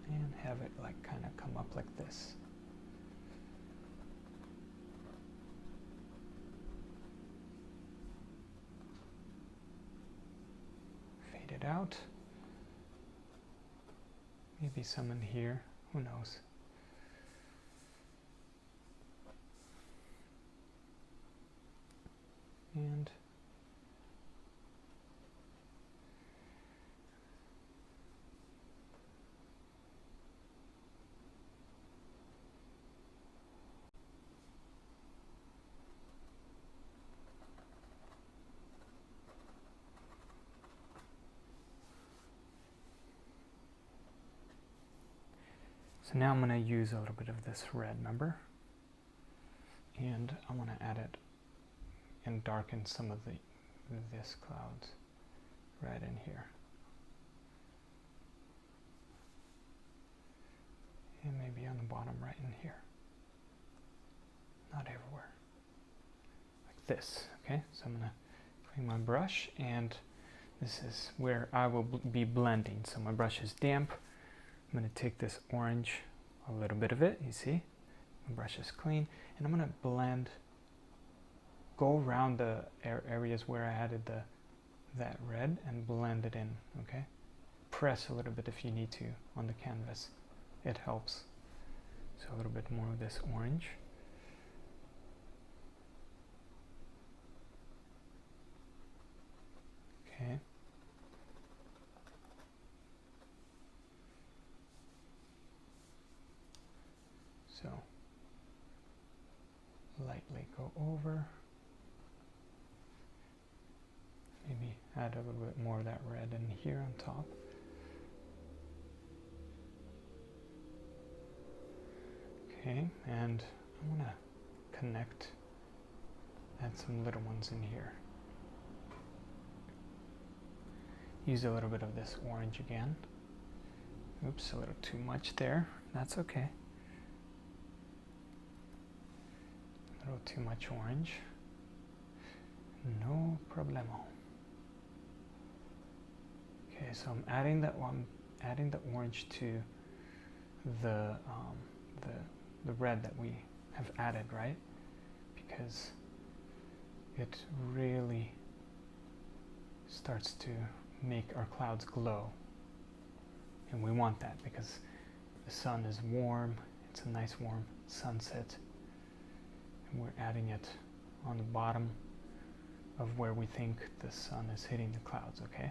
And have it like kind of come up like this. Fade it out. Maybe some in here, who knows. And so now I'm going to use a little bit of this red, remember? And I want to add it and darken some of this cloud's red in here. And maybe on the bottom right in here. Not everywhere. Like this, okay? So I'm gonna clean my brush, and this is where I will be blending. So my brush is damp. I'm gonna take this orange, a little bit of it, you see? My brush is clean, and I'm gonna blend, go around the areas where I added that red and blend it in, okay? Press a little bit if you need to on the canvas. It helps. So a little bit more of this orange. Okay. So lightly go over. Maybe add a little bit more of that red in here on top. Okay, and I'm gonna connect, add some little ones in here. Use a little bit of this orange again. Oops, a little too much there. That's okay. A little too much orange. No problemo. Okay, so I'm adding the orange to the the red that we have added, right? Because it really starts to make our clouds glow. And we want that because the sun is warm, it's a nice warm sunset, and we're adding it on the bottom of where we think the sun is hitting the clouds, okay?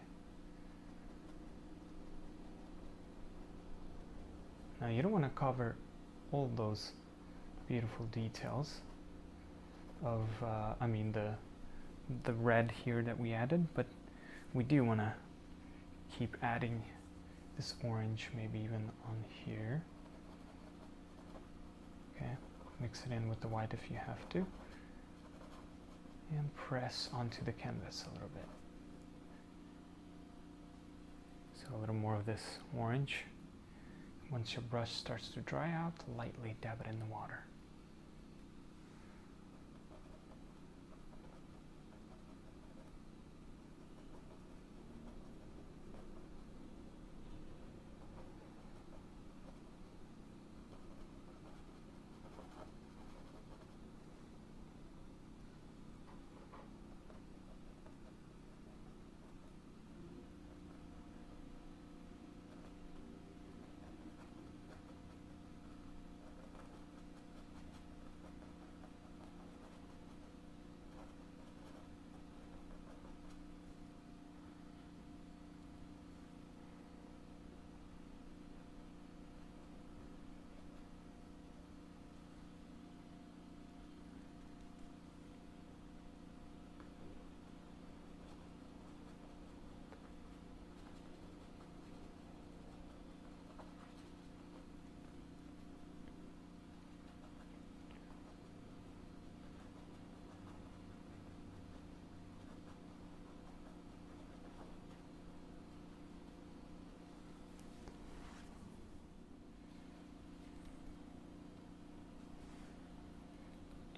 Now you don't want to cover all those beautiful details of, the red here that we added, but we do want to keep adding this orange, maybe even on here. Okay, mix it in with the white if you have to, and press onto the canvas a little bit. So a little more of this orange. Once your brush starts to dry out, lightly dab it in the water.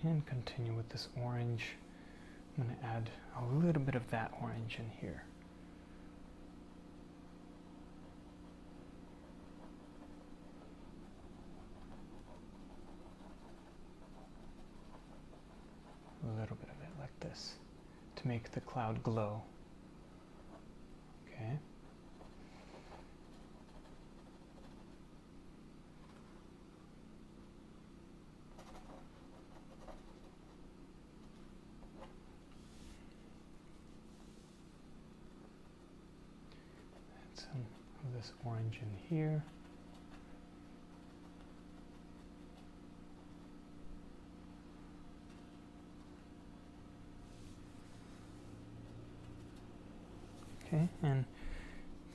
And continue with this orange. I'm going to add a little bit of that orange in here. A little bit of it like this to make the cloud glow. Okay. Some of this orange in here. Okay, and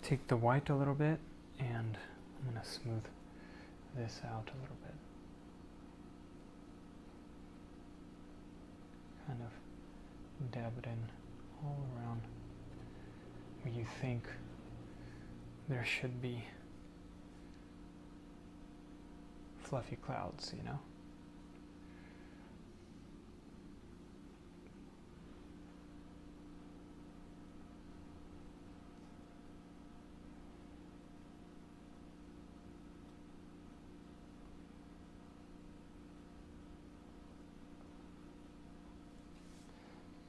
take the white a little bit, and I'm going to smooth this out a little bit. Kind of dab it in all around where you think there should be fluffy clouds, you know?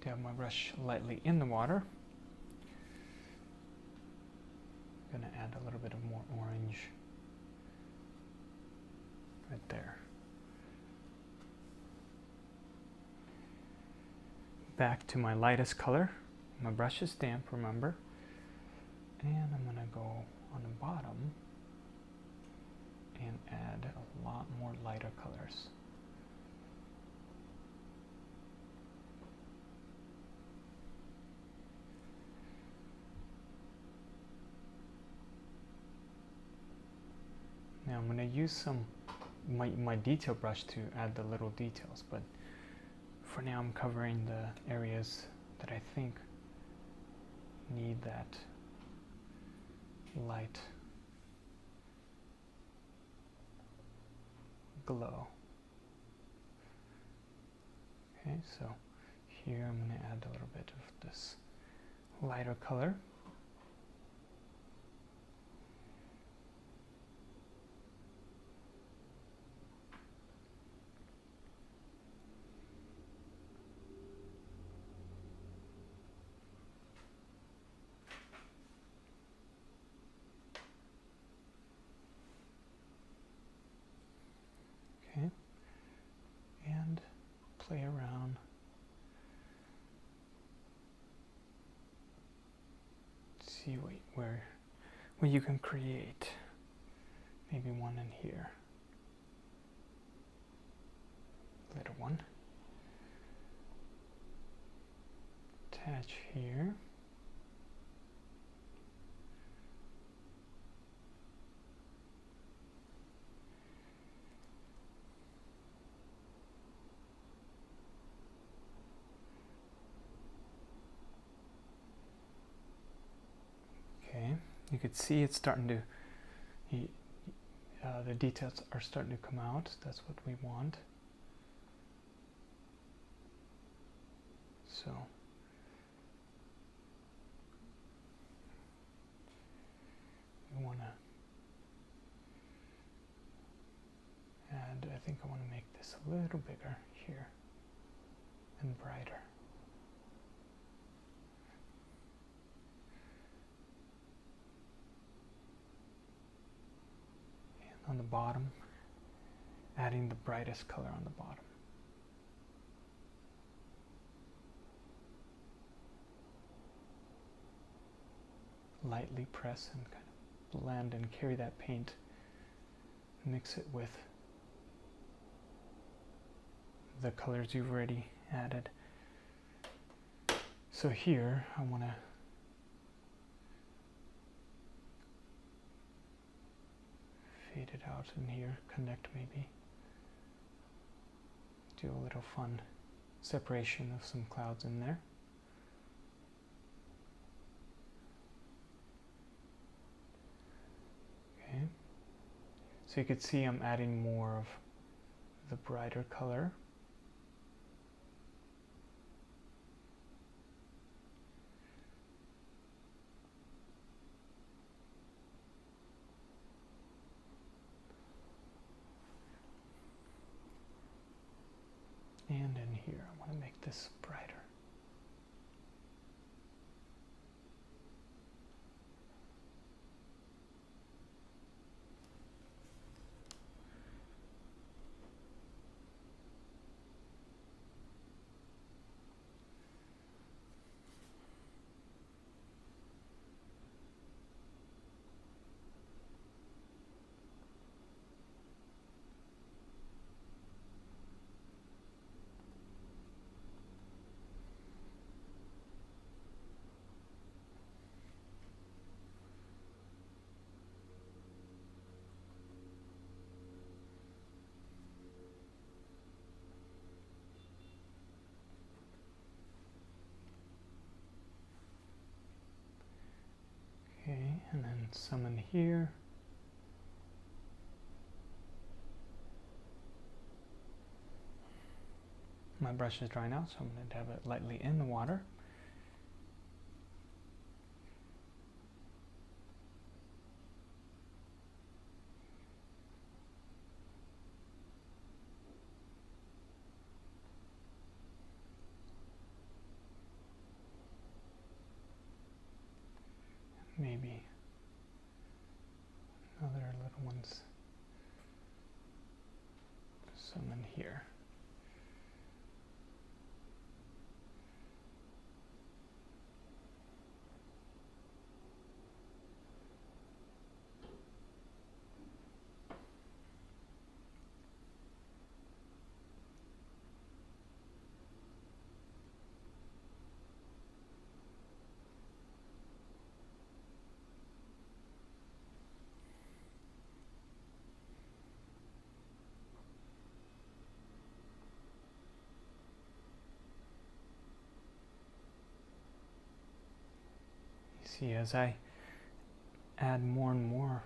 Dab my brush lightly in the water. I'm going to add a little bit of more orange right there. Back to my lightest color. My brush is damp, remember. And I'm going to go on the bottom and add a lot more lighter colors. Now I'm going to use my detail brush to add the little details, but for now I'm covering the areas that I think need that light glow. Okay, so here I'm going to add a little bit of this lighter color. see where you can create. Maybe one in here. Little one. Attach here. Okay, you can see it's starting to, the details are starting to come out. That's what we want. So we want to add, I think I want to make this a little bigger here and brighter. And on the bottom, adding the brightest color on the bottom. Lightly press and kind of blend and carry that paint. Mix it with the colors you've already added. So here I want to fade it out in here, connect maybe. Do a little fun separation of some clouds in there. Okay. So you can see I'm adding more of the brighter color. And in here, I want to make this brighter. Okay, and then some in here. My brush is dry now, so I'm going to dab it lightly in the water. Maybe other little ones, some in here. See, as I add more and more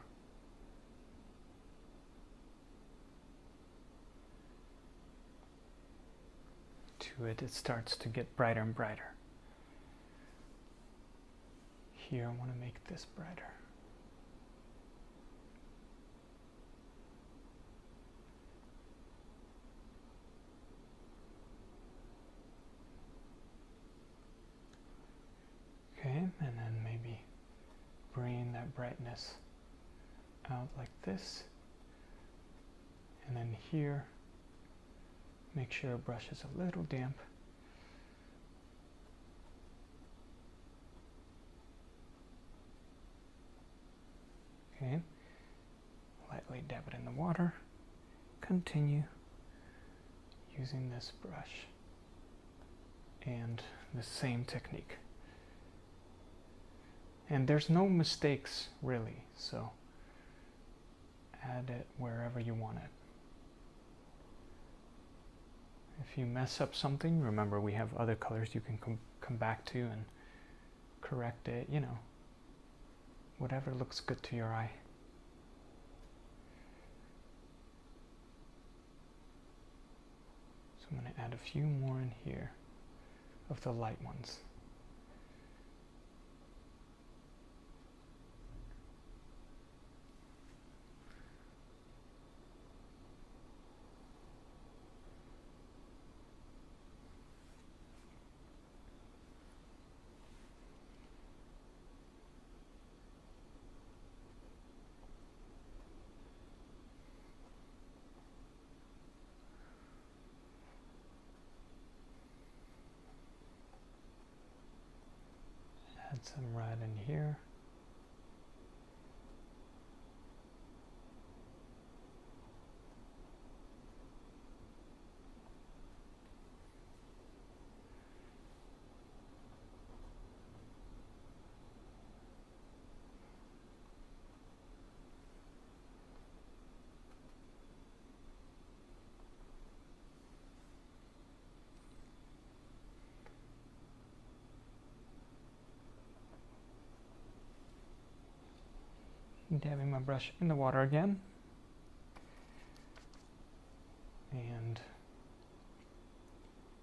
to it, it starts to get brighter and brighter. Here I want to make this brighter. Okay, and then maybe bring that brightness out like this. And then here, make sure your brush is a little damp. Okay, lightly dab it in the water. Continue using this brush and the same technique. And there's no mistakes really, so add it wherever you want it. If you mess up something, remember we have other colors you can come back to and correct it, you know, whatever looks good to your eye. So I'm going to add a few more in here of the light ones. Add some red in here. Dabbing my brush in the water again, and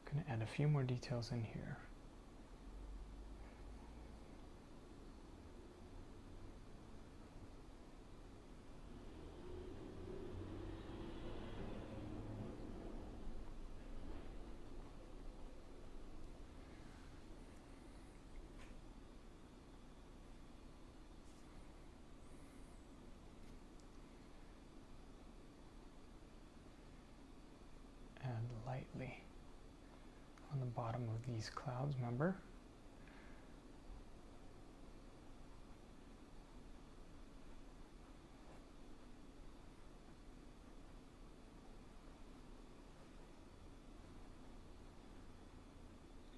I'm going to add a few more details in here. Lightly on the bottom of these clouds, remember?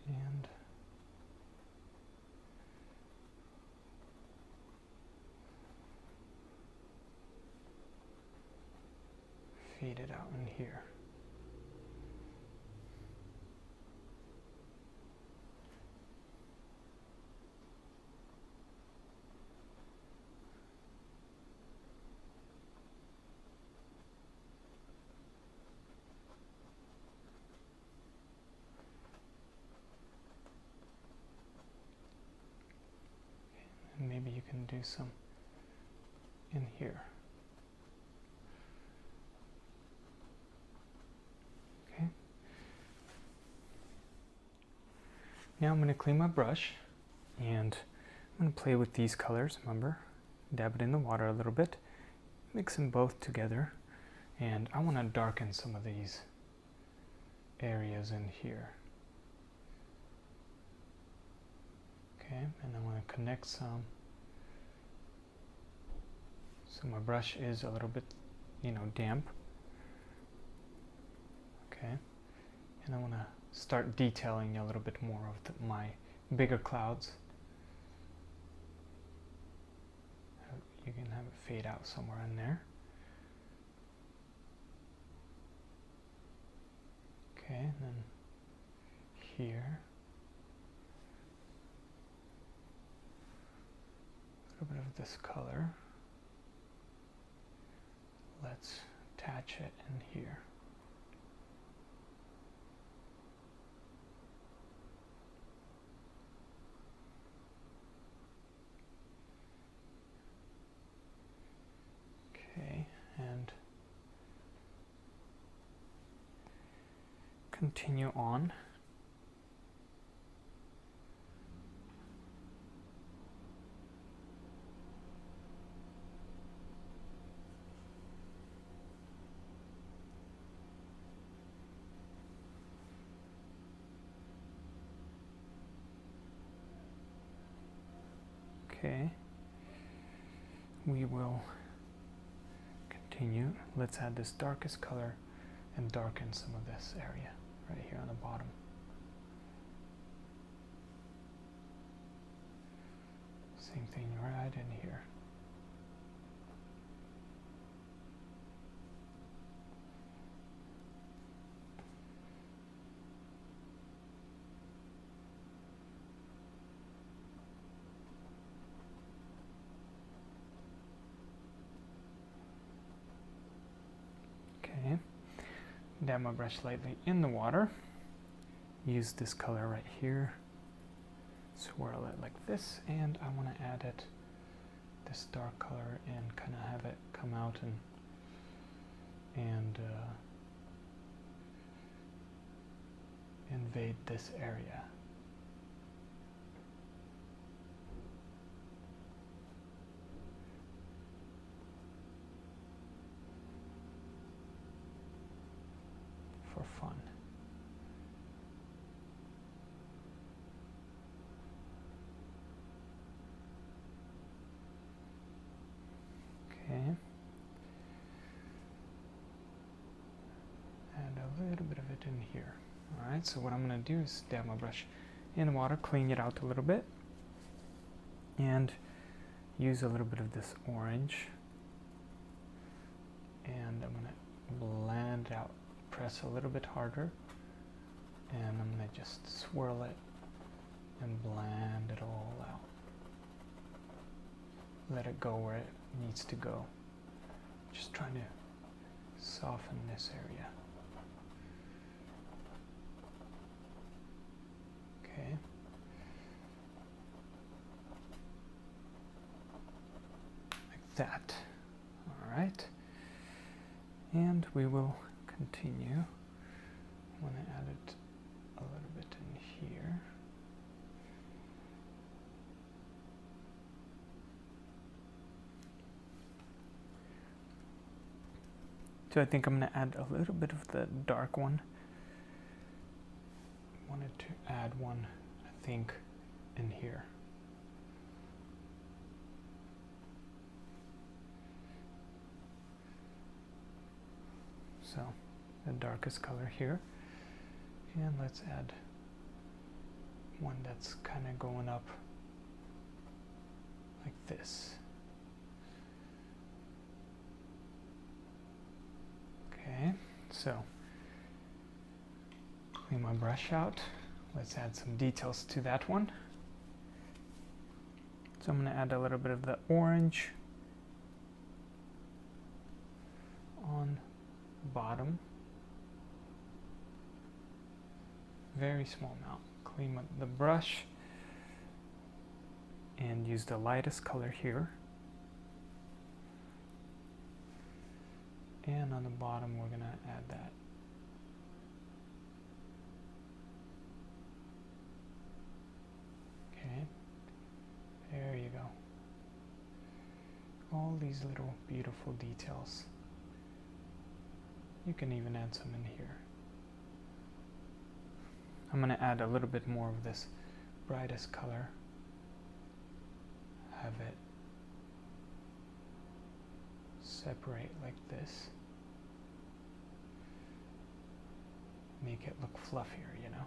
And fade it out in here. And maybe you can do some in here. Okay. Now I'm going to clean my brush and I'm going to play with these colors, remember? Dab it in the water a little bit, mix them both together, and I want to darken some of these areas in here. Okay, and I want to connect some. So my brush is a little bit, you know, damp. Okay, and I want to start detailing a little bit more of my bigger clouds. You can have it fade out somewhere in there. Okay, and then here. A little bit of this color. Let's attach it in here. Okay, and continue on. Okay, we will continue. Let's add this darkest color and darken some of this area right here on the bottom. Same thing right in here. Okay, dab my brush lightly in the water. Use this color right here. Swirl it like this, and I want to add it, this dark color, and kind of have it come out and invade this area. For fun. Okay. And a little bit of it in here. Alright, so what I'm going to do is dab my brush in the water, clean it out a little bit, and use a little bit of this orange. And I'm going to blend it out, press a little bit harder, and I'm going to just swirl it and blend it all out. Let it go where it needs to go. Just trying to soften this area. Okay. Like that. All right. And we will continue. I want to add it a little bit in here. So I think I'm going to add a little bit of the dark one. I wanted to add one, I think, in here. So the darkest color here. And let's add one that's kind of going up like this. Okay, so clean my brush out. Let's add some details to that one. So I'm going to add a little bit of the orange on the bottom. Very small amount. Clean the brush and use the lightest color here. And on the bottom, we're going to add that. Okay, there you go. All these little beautiful details. You can even add some in here. I'm going to add a little bit more of this brightest color. Have it separate like this. Make it look fluffier, you know?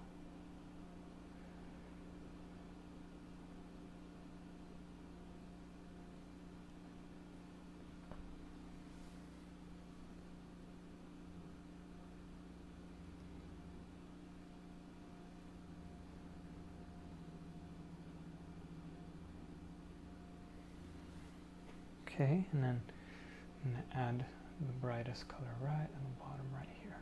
Okay, and then I'm going to add the brightest color right on the bottom right here.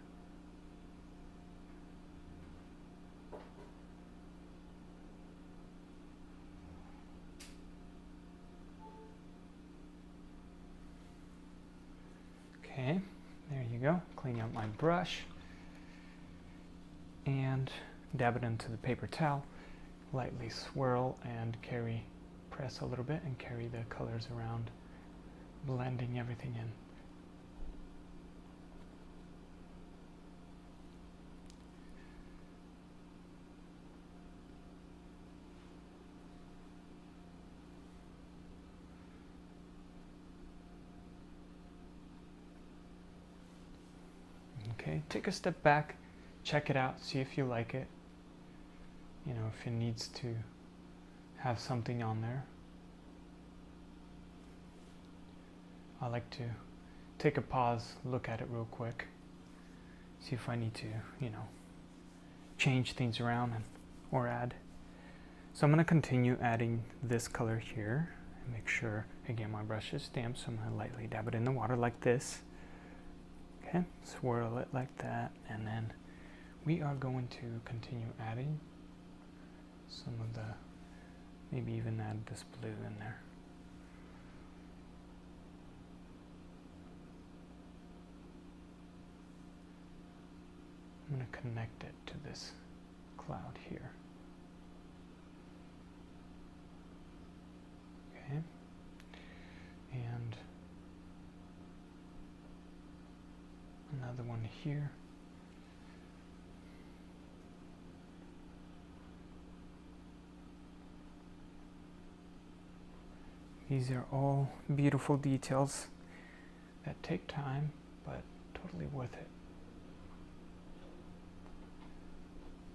Okay, there you go. Clean out my brush and dab it into the paper towel. Lightly swirl and press a little bit and carry the colors around, blending everything in. Okay, take a step back, check it out, see if you like it. You know, if it needs to have something on there. I like to take a pause, look at it real quick, see if I need to, you know, change things around or add. So I'm going to continue adding this color here and make sure, again, my brush is damp, so I'm going to lightly dab it in the water like this. Okay, swirl it like that, and then we are going to continue adding some of the, maybe even add this blue in there. I'm going to connect it to this cloud here. Okay, and another one here. These are all beautiful details that take time, but totally worth it.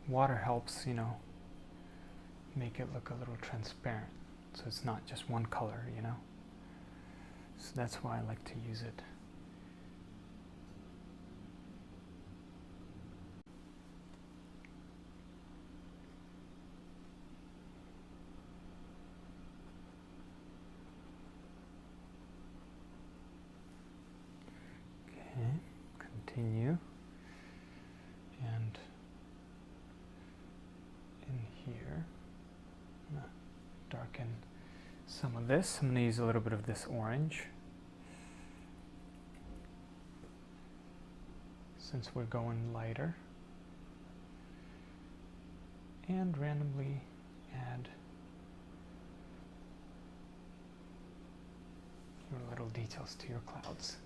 Water helps, you know, make it look a little transparent, so it's not just one color, you know. So that's why I like to use it. Okay, continue. And in here, I'm going to darken some of this. I'm going to use a little bit of this orange, since we're going lighter, and randomly add your little details to your clouds.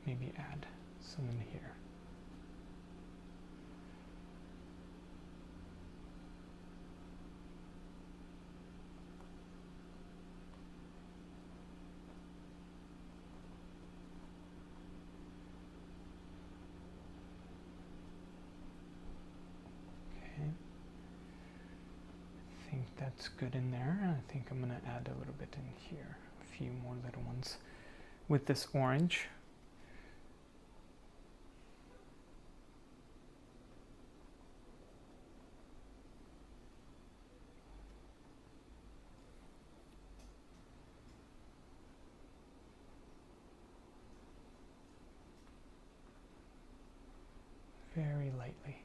Maybe add some in here. I think that's good in there. I think I'm going to add a little bit in here, a few more little ones with this orange. Very lightly.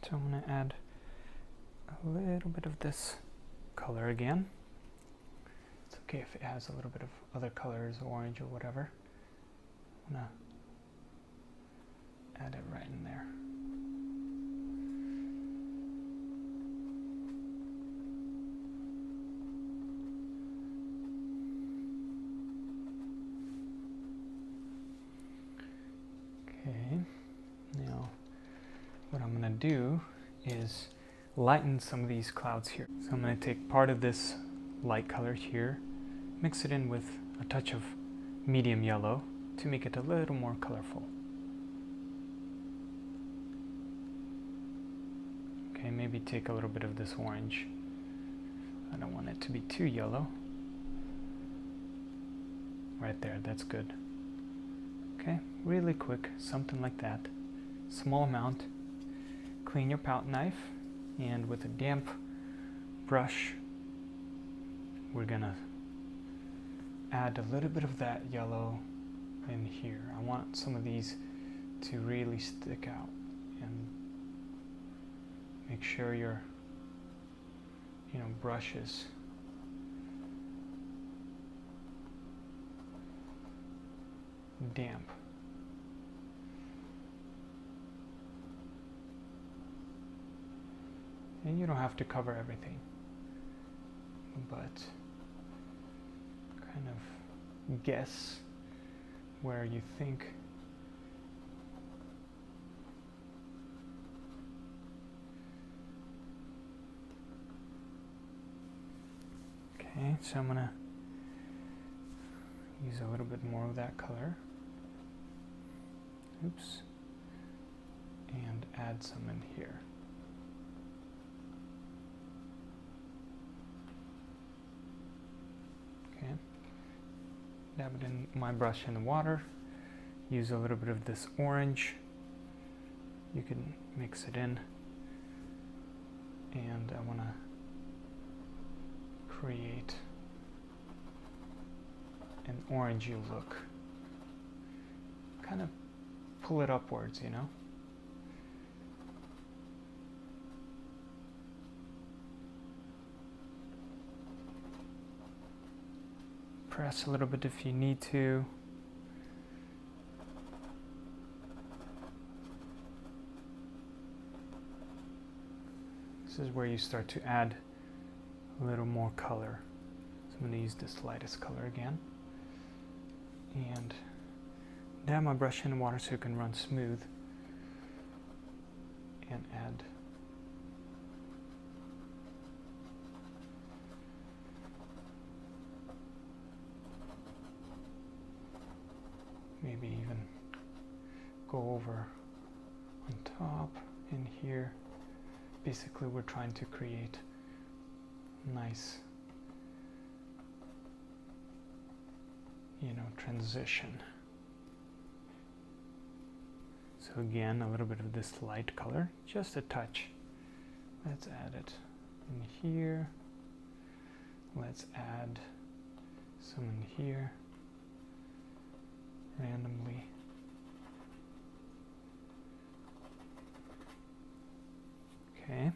So I'm going to add a little bit of this color again. It's okay if it has a little bit of other colors, orange or whatever. I'm going to add it right in there. Okay, now what I'm going to do is lighten some of these clouds here. So I'm going to take part of this light color here, mix it in with a touch of medium yellow to make it a little more colorful. Okay, maybe take a little bit of this orange. I don't want it to be too yellow. Right there, that's good. Okay, really quick, something like that. Small amount. Clean your palette knife, and with a damp brush, we're gonna add a little bit of that yellow in here. I want some of these to really stick out, and make sure your brush is damp. And you don't have to cover everything, but kind of guess where you think Okay, so I'm gonna use a little bit more of that color. Oops. And add some in here. Okay. Dab it in my brush in the water. Use a little bit of this orange. You can mix it in. And I want to create an orangey look. Kind of pull it upwards, you know? Press a little bit if you need to. This is where you start to add a little more color. So I'm going to use this lightest color again. And dab my brush in the water so it can run smooth. And add maybe even go over on top in here. Basically, we're trying to create nice, transition. So again, a little bit of this light color, just a touch. Let's add it in here. Let's add some in here randomly. Okay.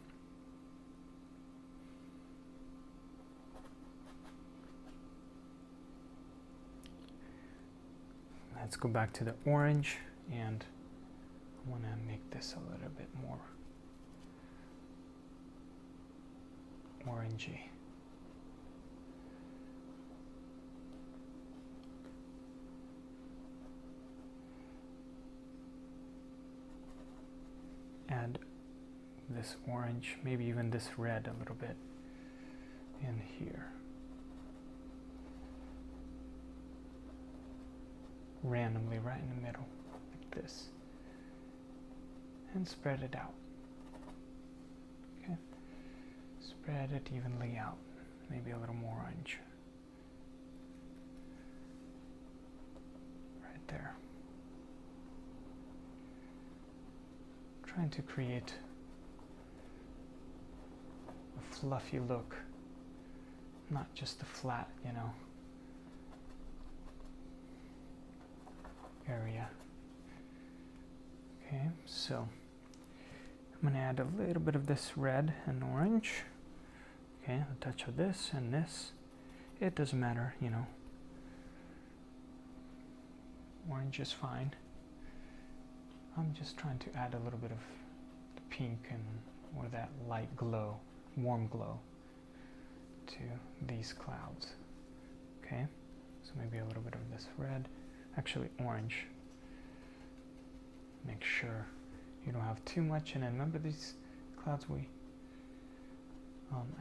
Let's go back to the orange, and I want to make this a little bit more orangey. Add this orange, maybe even this red a little bit in here. Randomly right in the middle, like this. And spread it out. Okay. Spread it evenly out. Maybe a little more orange. Right there. Trying to create a fluffy look, not just a flat, area. Okay, so I'm going to add a little bit of this red and orange. Okay, a touch of this and this. It doesn't matter, Orange is fine. I'm just trying to add a little bit of the pink or that light glow, warm glow to these clouds. Okay, so maybe a little bit of this red, actually orange. Make sure you don't have too much, and then remember these clouds we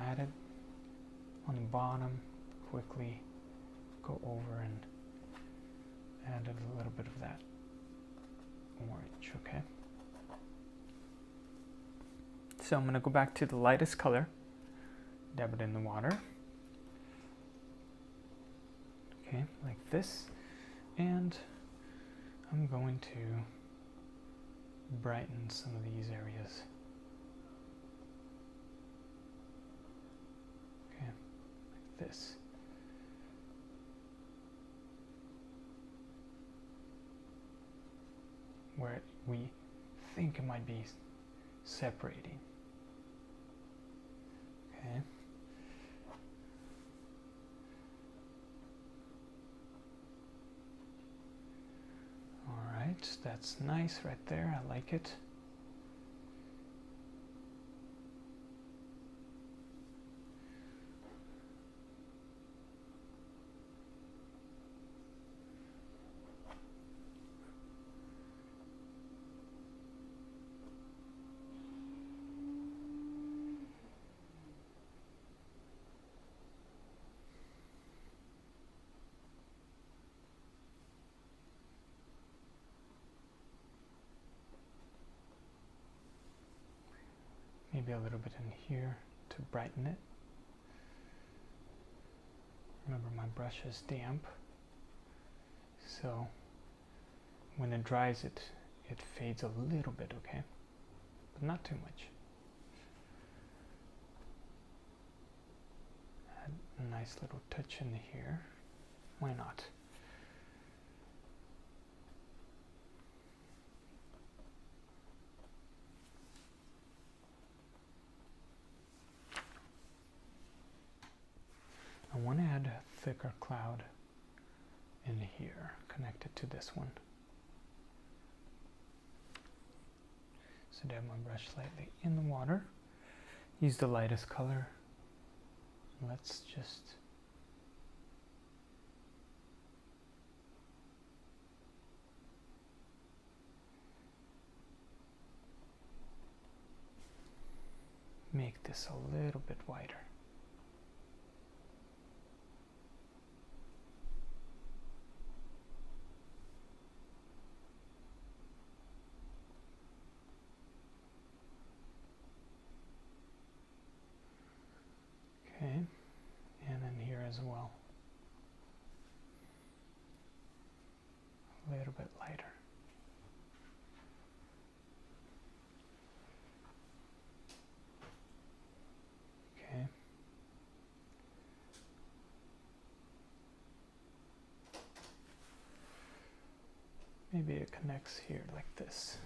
added on the bottom. Quickly go over and add a little bit of that orange. Okay, so I'm going to go back to the lightest color, dab it in the water, okay, like this, and I'm going to brighten some of these areas. Okay, like this. Where we think it might be separating. Okay. All right, that's nice right there. I like it. maybe a little bit in here to brighten it. Remember, my brush is damp, so when it dries it fades a little bit, okay? But not too much. Add a nice little touch in here. Why not? I want to add a thicker cloud in here, connected to this one. So dab my brush slightly in the water. Use the lightest color. Let's just make this a little bit wider. Okay, and in here as well. A little bit lighter. Okay. Maybe it connects here like this.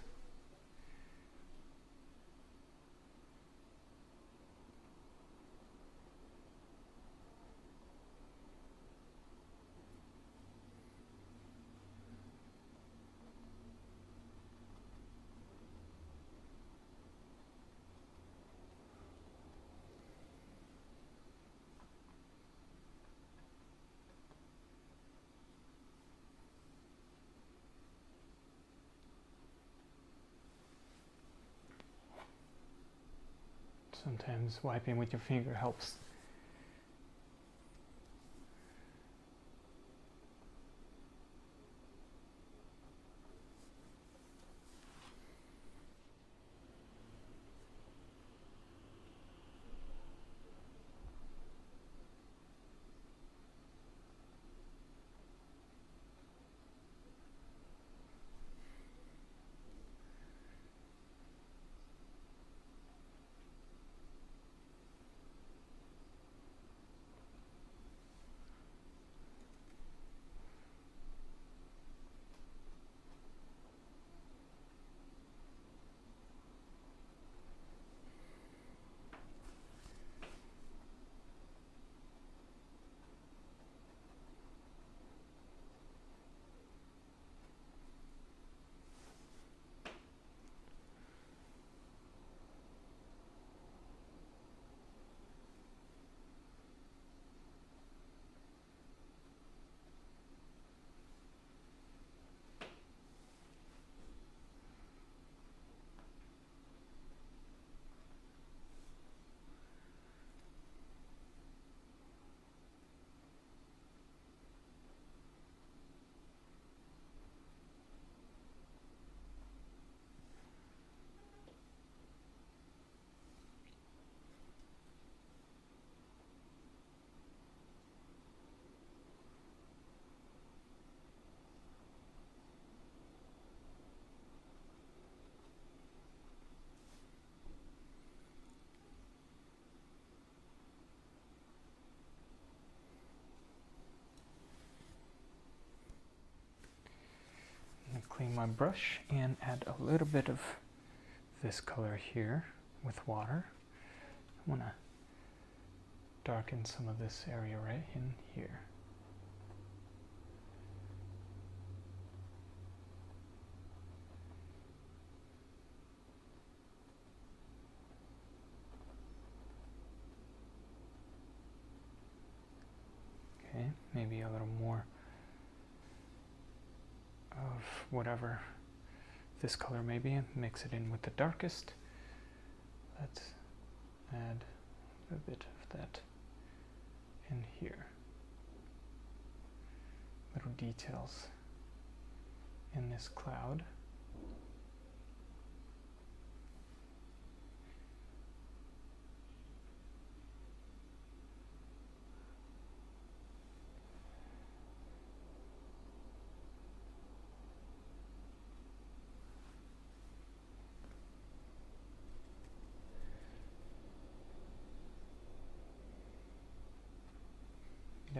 Sometimes wiping with your finger helps. Clean my brush and add a little bit of this color here with water. I want to darken some of this area right in here. Okay, maybe a little more of whatever this color may be, and mix it in with the darkest. Let's add a bit of that in here. Little details in this cloud.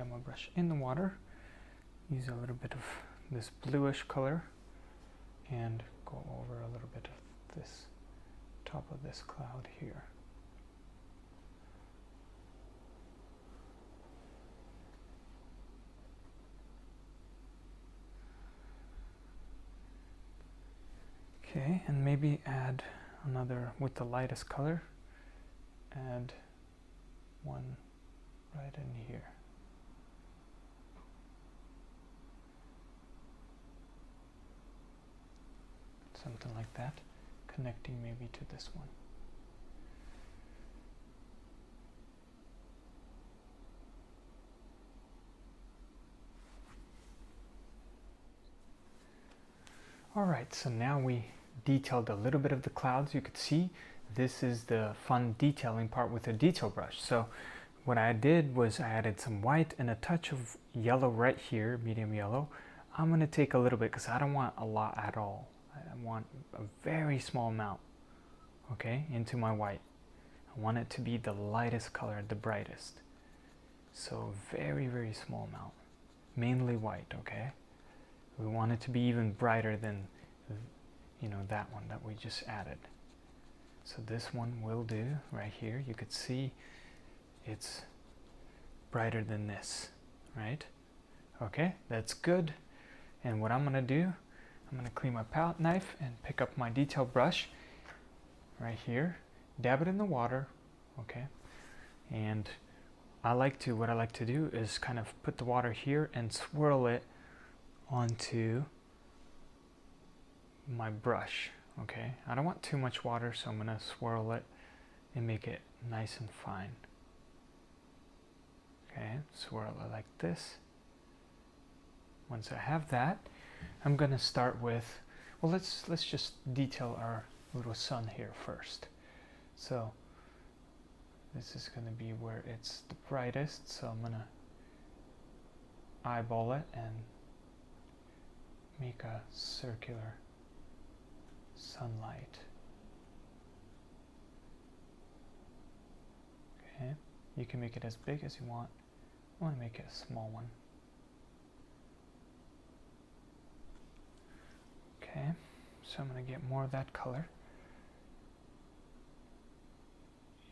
dab my brush in the water, use a little bit of this bluish color, and go over a little bit of this top of this cloud here. Okay, and maybe add another with the lightest color, add one right in here. Something like that, connecting maybe to this one. All right, so now we detailed a little bit of the clouds. You could see this is the fun detailing part with a detail brush. So what I did was I added some white and a touch of yellow right here, medium yellow. I'm going to take a little bit because I don't want a lot at all. I want a very small amount, okay, into my white. I want it to be the lightest color, the brightest. So very, very small amount, mainly white, okay? We want it to be even brighter than, you know, that one that we just added. So this one will do right here. You could see it's brighter than this, right? Okay, that's good. And what I'm gonna do, I'm gonna clean my palette knife and pick up my detail brush right here, dab it in the water, okay? And what I like to do is kind of put the water here and swirl it onto my brush, okay? I don't want too much water, so I'm gonna swirl it and make it nice and fine. Okay, swirl it like this. Once I have that, I'm gonna start with, well, let's just detail our little sun here first. So this is gonna be where it's the brightest, so I'm gonna eyeball it and make a circular sunlight. Okay, you can make it as big as you want. I want to make it a small one. Okay, so I'm going to get more of that color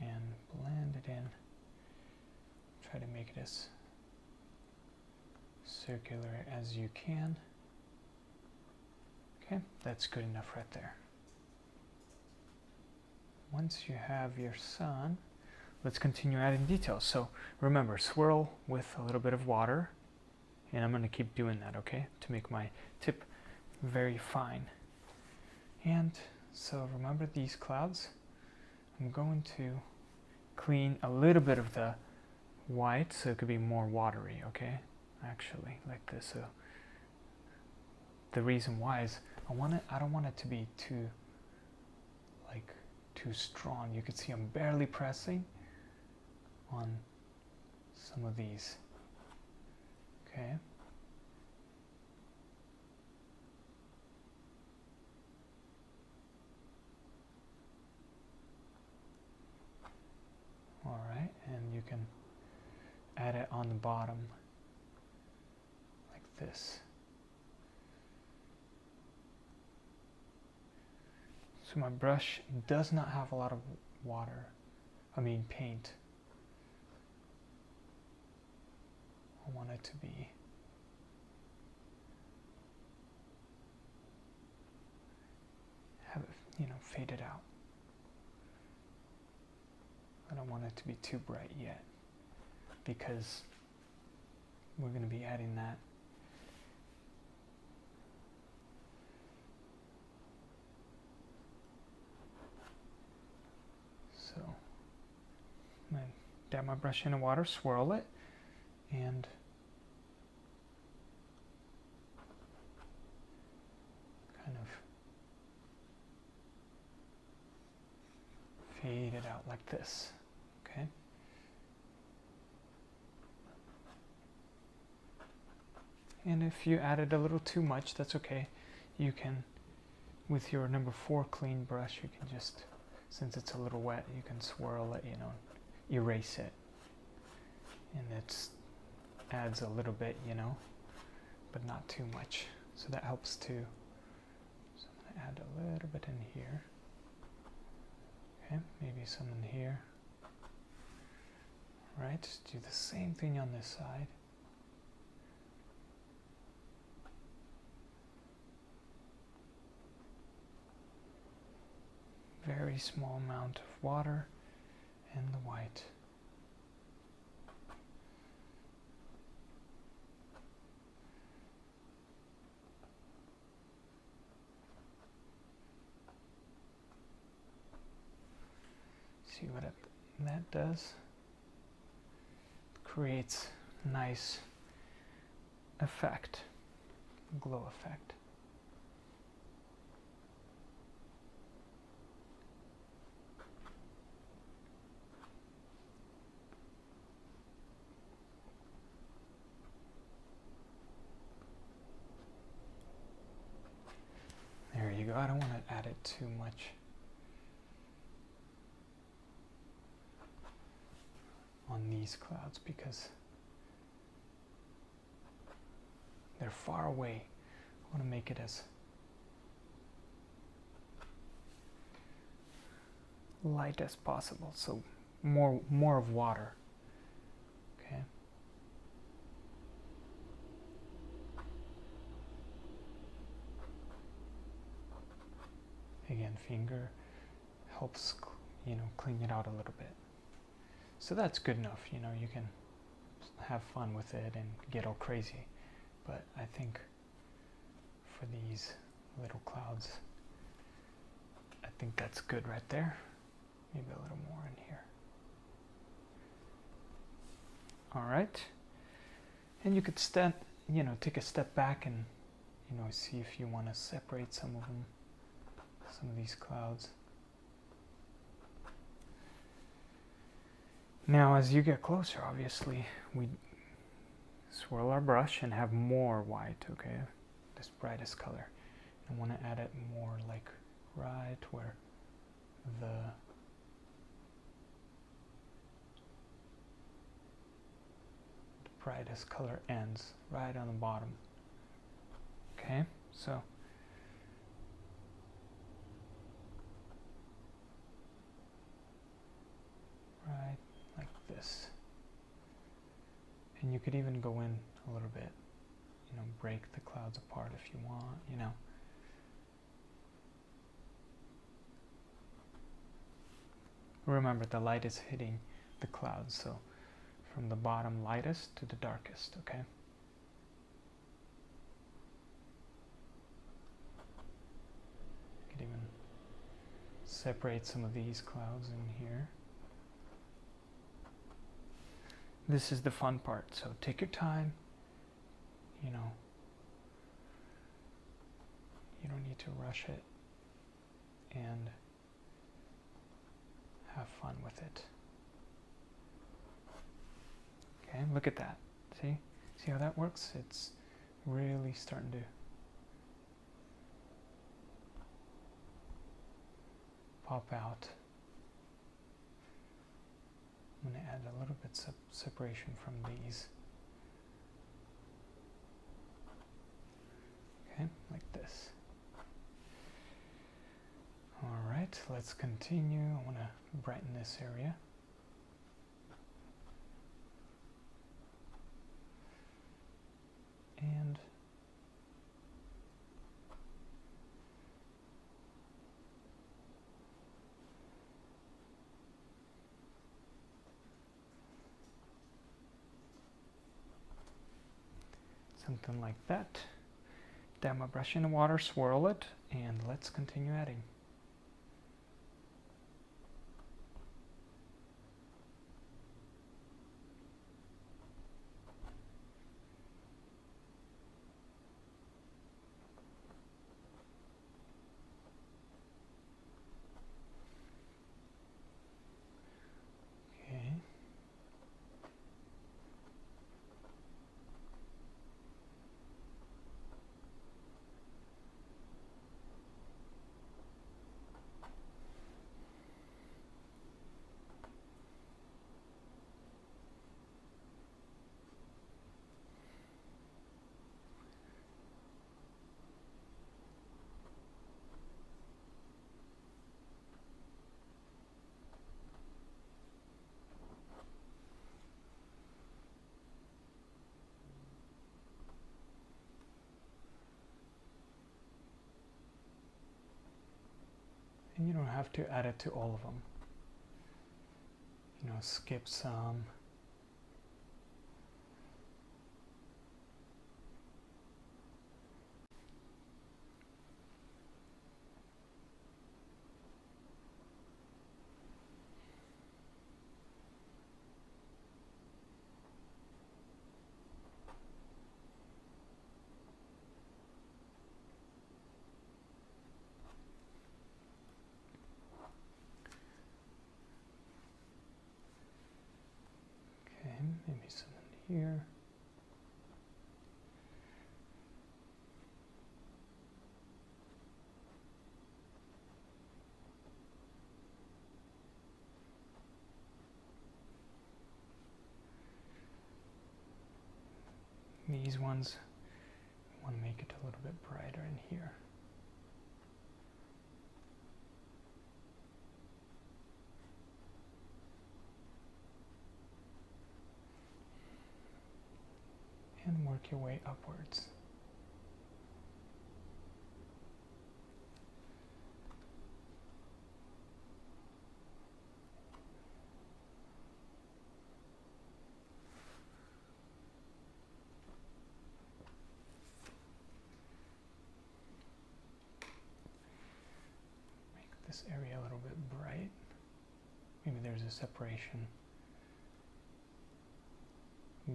and blend it in. Try to make it as circular as you can. Okay, that's good enough right there. Once you have your sun, let's continue adding details. So remember, swirl with a little bit of water, and I'm going to keep doing that, okay, to make my tip very fine. And so remember these clouds, I'm going to clean a little bit of the white so it could be more watery, okay, actually, like this. So the reason why is I don't want it to be too strong. You can see I'm barely pressing on some of these. Okay. All right, and you can add it on the bottom like this. So my brush does not have a lot of paint. I want it to be faded out. I don't want it to be too bright yet because we're going to be adding that. So I'm going to dab my brush in the water, swirl it, and kind of fade it out like this, okay? And if you added a little too much, that's okay. You can, with your number 4 clean brush, you can just, since it's a little wet, you can swirl it, erase it. And it's adds a little bit, you know, but not too much. So that helps too. So I'm gonna add a little bit in here. Okay, maybe some in here. Right, do the same thing on this side. Very small amount of water and the white. See what that does? Creates nice effect, glow effect. There you go. I don't want to add it too much. On these clouds because they're far away. I want to make it as light as possible, so more of water. Okay. Again, finger helps, you know, clean it out a little bit. So that's good enough, you know, you can have fun with it and get all crazy. But I think for these little clouds, I think that's good right there. Maybe a little more in here. All right. And you could take a step back and, you know, see if you want to separate some of them, some of these clouds. Now, as you get closer, obviously, we swirl our brush and have more white, okay? This brightest color. I want to add it more like right where the brightest color ends, right on the bottom. Okay, so right like this. And you could even go in a little bit, you know, break the clouds apart if you want, you know. Remember, the light is hitting the clouds, so from the bottom lightest to the darkest, okay? You could even separate some of these clouds in here. This is the fun part, so take your time, you know. You don't need to rush it, and have fun with it. Okay, look at that. See how that works? It's really starting to pop out. I'm going to add a little bit separation from these. Okay, like this. All right, let's continue. I want to brighten this area. And something like that. Dab my brush in the water, swirl it, and let's continue adding. And you don't have to add it to all of them. You know, skip some. Maybe some in here. These ones, I want to make it a little bit brighter in here. And work your way upwards. Make this area a little bit bright. Maybe there's a separation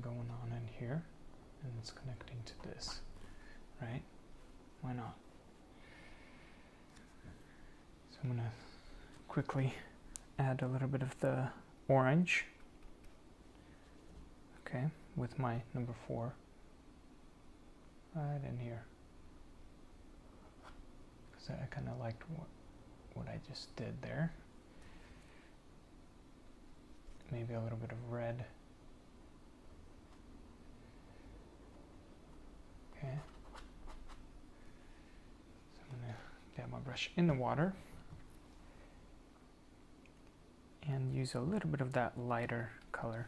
going on in here. And it's connecting to this, right? Why not? So I'm gonna quickly add a little bit of the orange, okay, with my number 4 right in here, because I kind of liked what I just did there. Maybe a little bit of red. Okay. So I'm going to dab my brush in the water and use a little bit of that lighter color.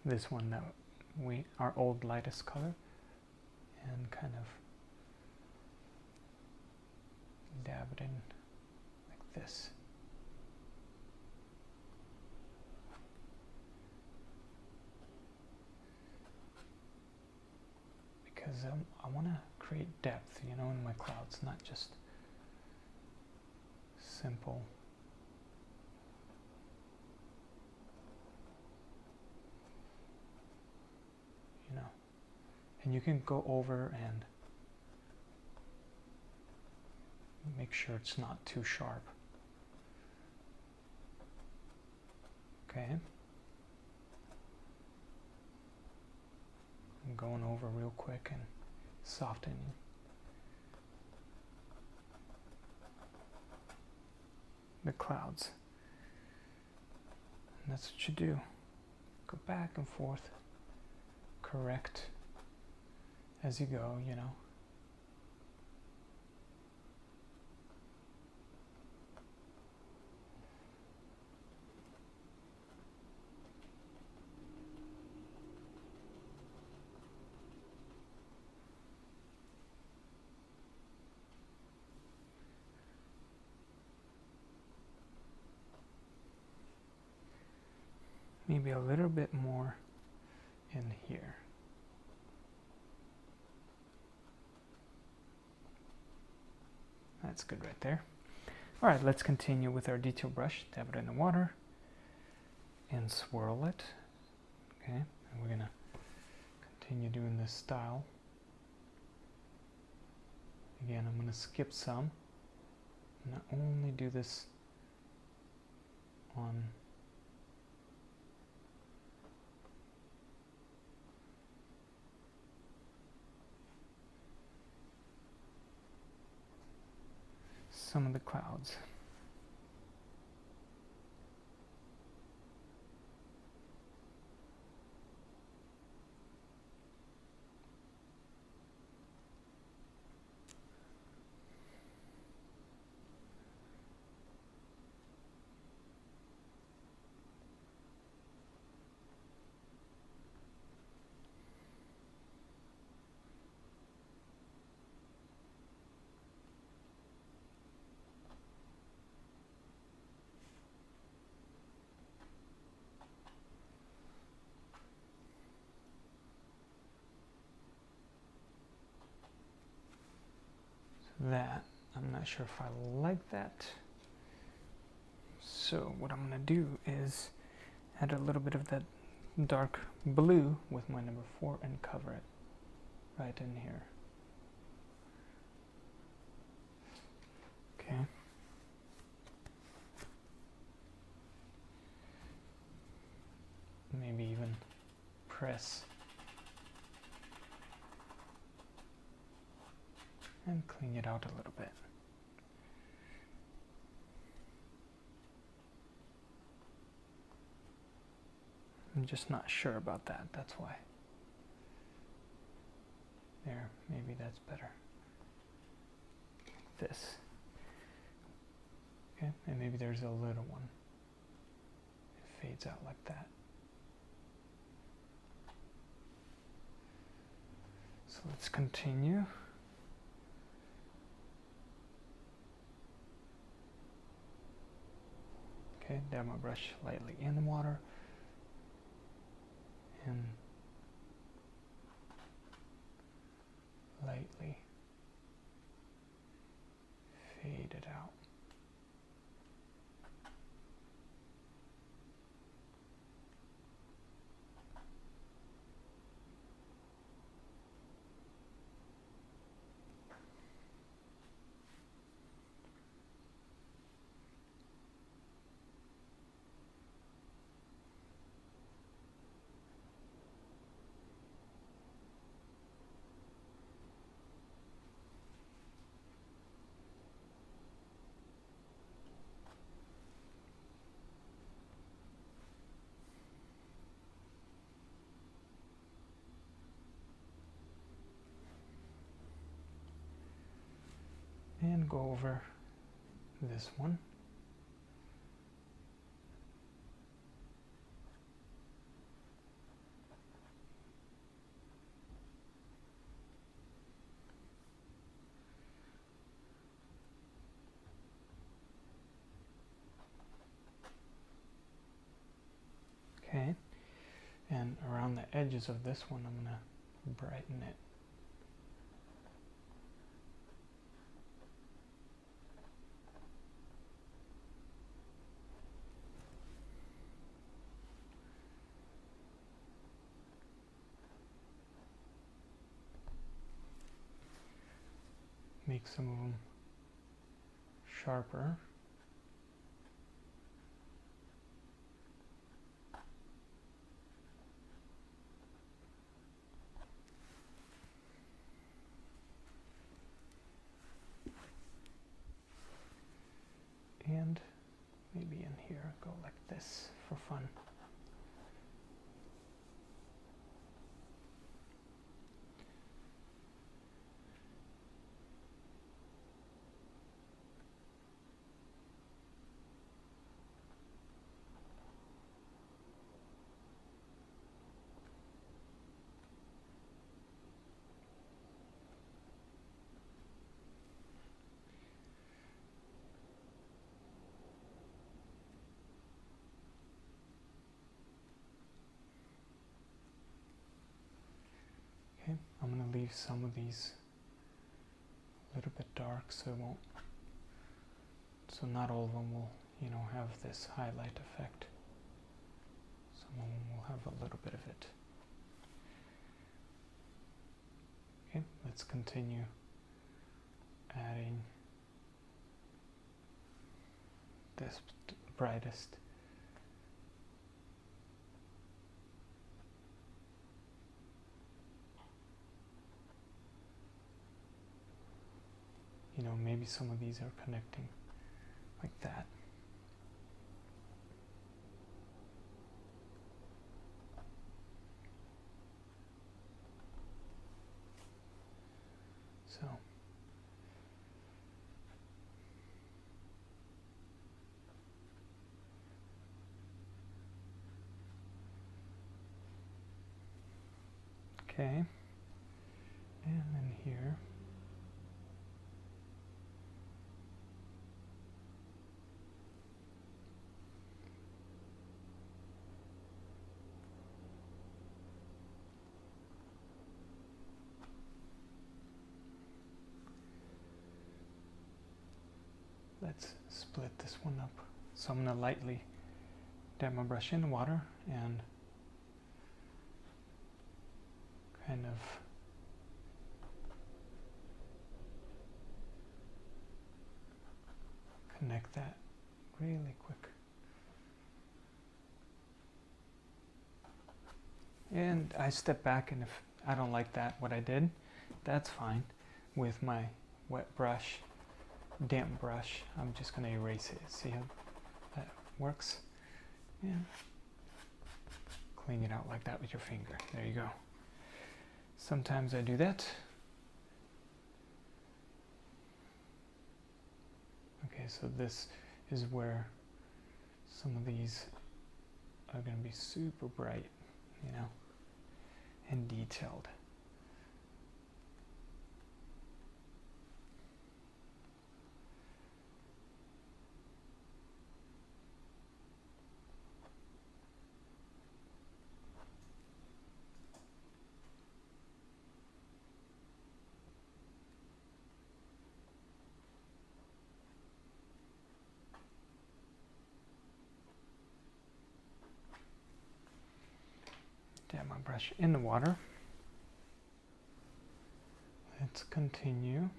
This one that our old lightest color, and kind of dab it in like this. Because I want to create depth, you know, in my clouds, not just simple. You know, and you can go over and make sure it's not too sharp. Okay. I'm going over real quick and softening the clouds. And that's what you do. Go back and forth, correct as you go, you know. Maybe a little bit more in here. That's good right there. All right, let's continue with our detail brush. Dab it in the water and swirl it. Okay, and we're gonna continue doing this style. Again, I'm gonna skip some. And I only do this on some of the clouds. that. I'm not sure if I like that. So what I'm going to do is add a little bit of that dark blue with my number 4 and cover it right in here. Okay. Maybe even press and clean it out a little bit. I'm just not sure about that, that's why. There, maybe that's better. Like this. Okay, and maybe there's a little one. It fades out like that. So let's continue. Okay, dab my brush lightly in the water and lightly fade it out. And go over this one. Okay, and around the edges of this one, I'm going to brighten it. Make some of them sharper. And maybe in here, go like this for fun. Okay, I'm going to leave some of these a little bit dark so not all of them will, have this highlight effect. Some of them will have a little bit of it. Okay, let's continue adding this brightest. Maybe some of these are connecting like that. So okay, and then here. let's split this one up. So I'm going to lightly dip my brush in the water and kind of connect that really quick. And I step back, and if I don't like that, what I did, that's fine. With my wet brush, damp brush, I'm just going to erase it. See how that works? And clean it out like that with your finger. There you go. Sometimes I do that. Okay, so this is where some of these are going to be super bright, you know, and detailed. Dip my brush in the water. Let's continue.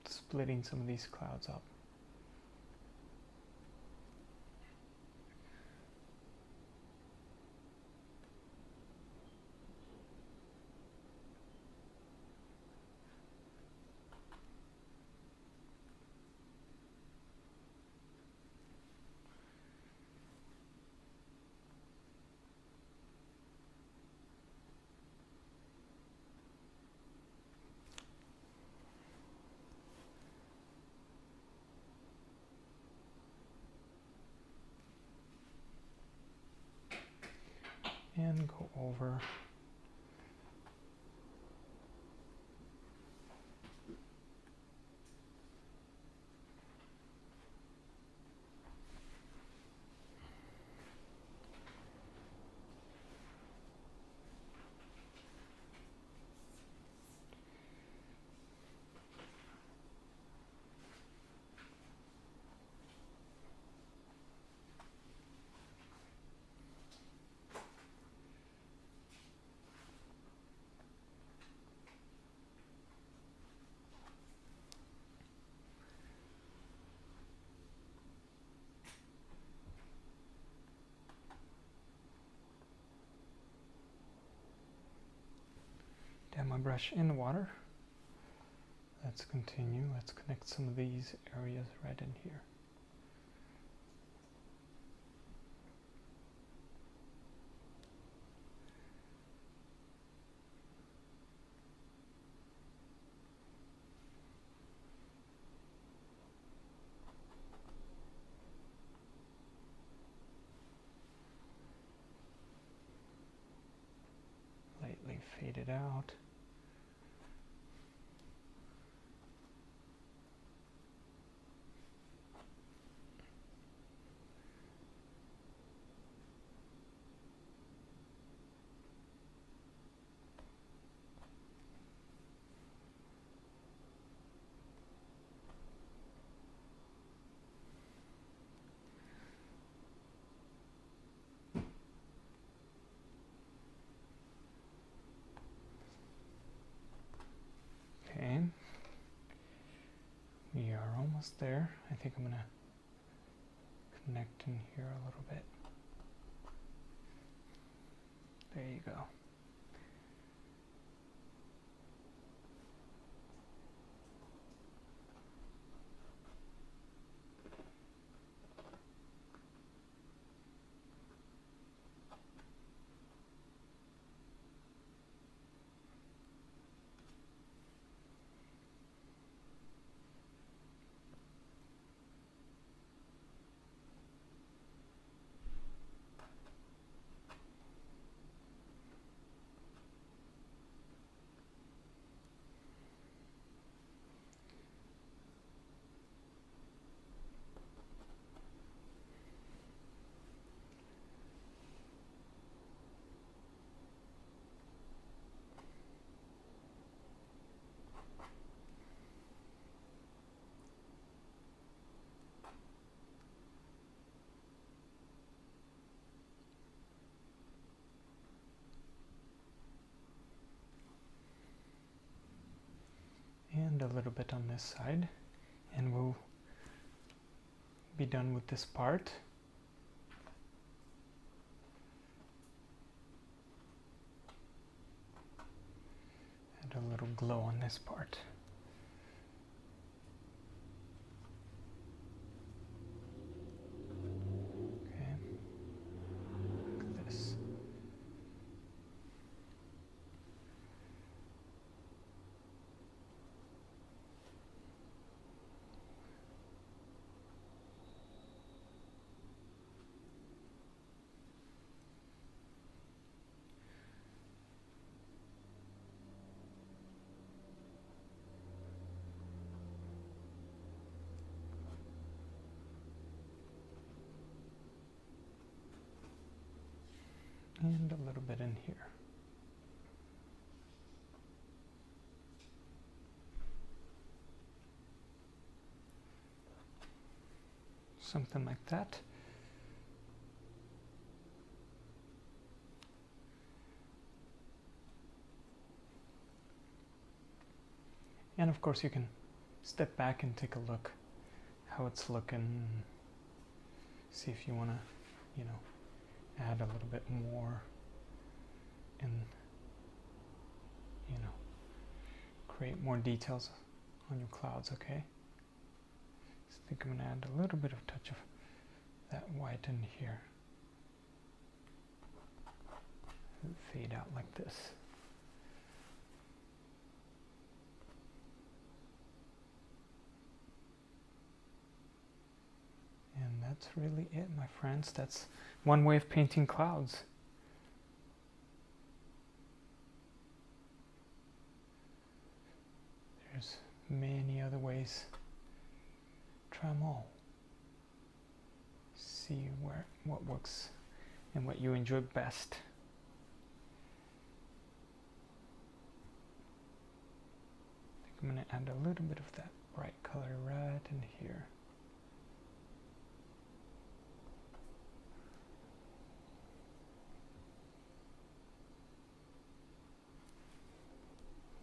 Splitting some of these clouds up. And go over dip my brush in the water. Let's continue. Let's connect some of these areas right in here. Lightly fade it out. Okay, we are almost there. I think I'm going to connect in here a little bit. There you go. little bit on this side, and we'll be done with this part. Add a little glow on this part. Okay, look at this. And a little bit in here. Something like that. And of course you can step back and take a look how it's looking. See if you want to, you know, add a little bit more and, you know, create more details on your clouds, okay? So I think I'm going to add a little bit of touch of that white in here. And fade out like this. And that's really it, my friends. That's one way of painting clouds. There's many other ways. Try them all. See what works and what you enjoy best. I think I'm going to add a little bit of that bright color right in here.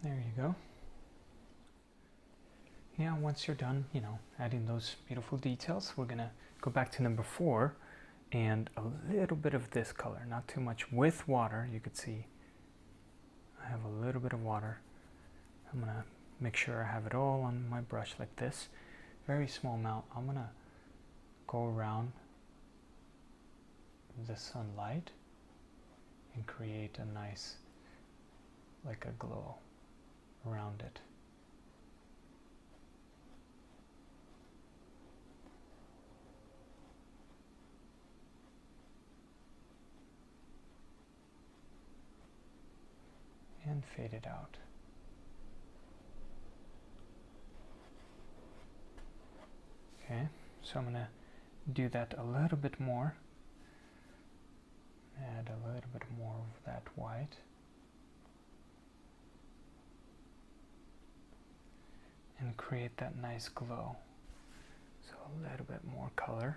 There you go. Yeah, once you're done, you know, adding those beautiful details, we're gonna go back to number 4 and a little bit of this color, not too much, with water. You could see I have a little bit of water. I'm gonna make sure I have it all on my brush like this. Very small amount. I'm gonna go around the sunlight and create a nice, like a glow around it. And fade it out. Okay, so I'm going to do that a little bit more. Add a little bit more of that white. And create that nice glow. So a little bit more color.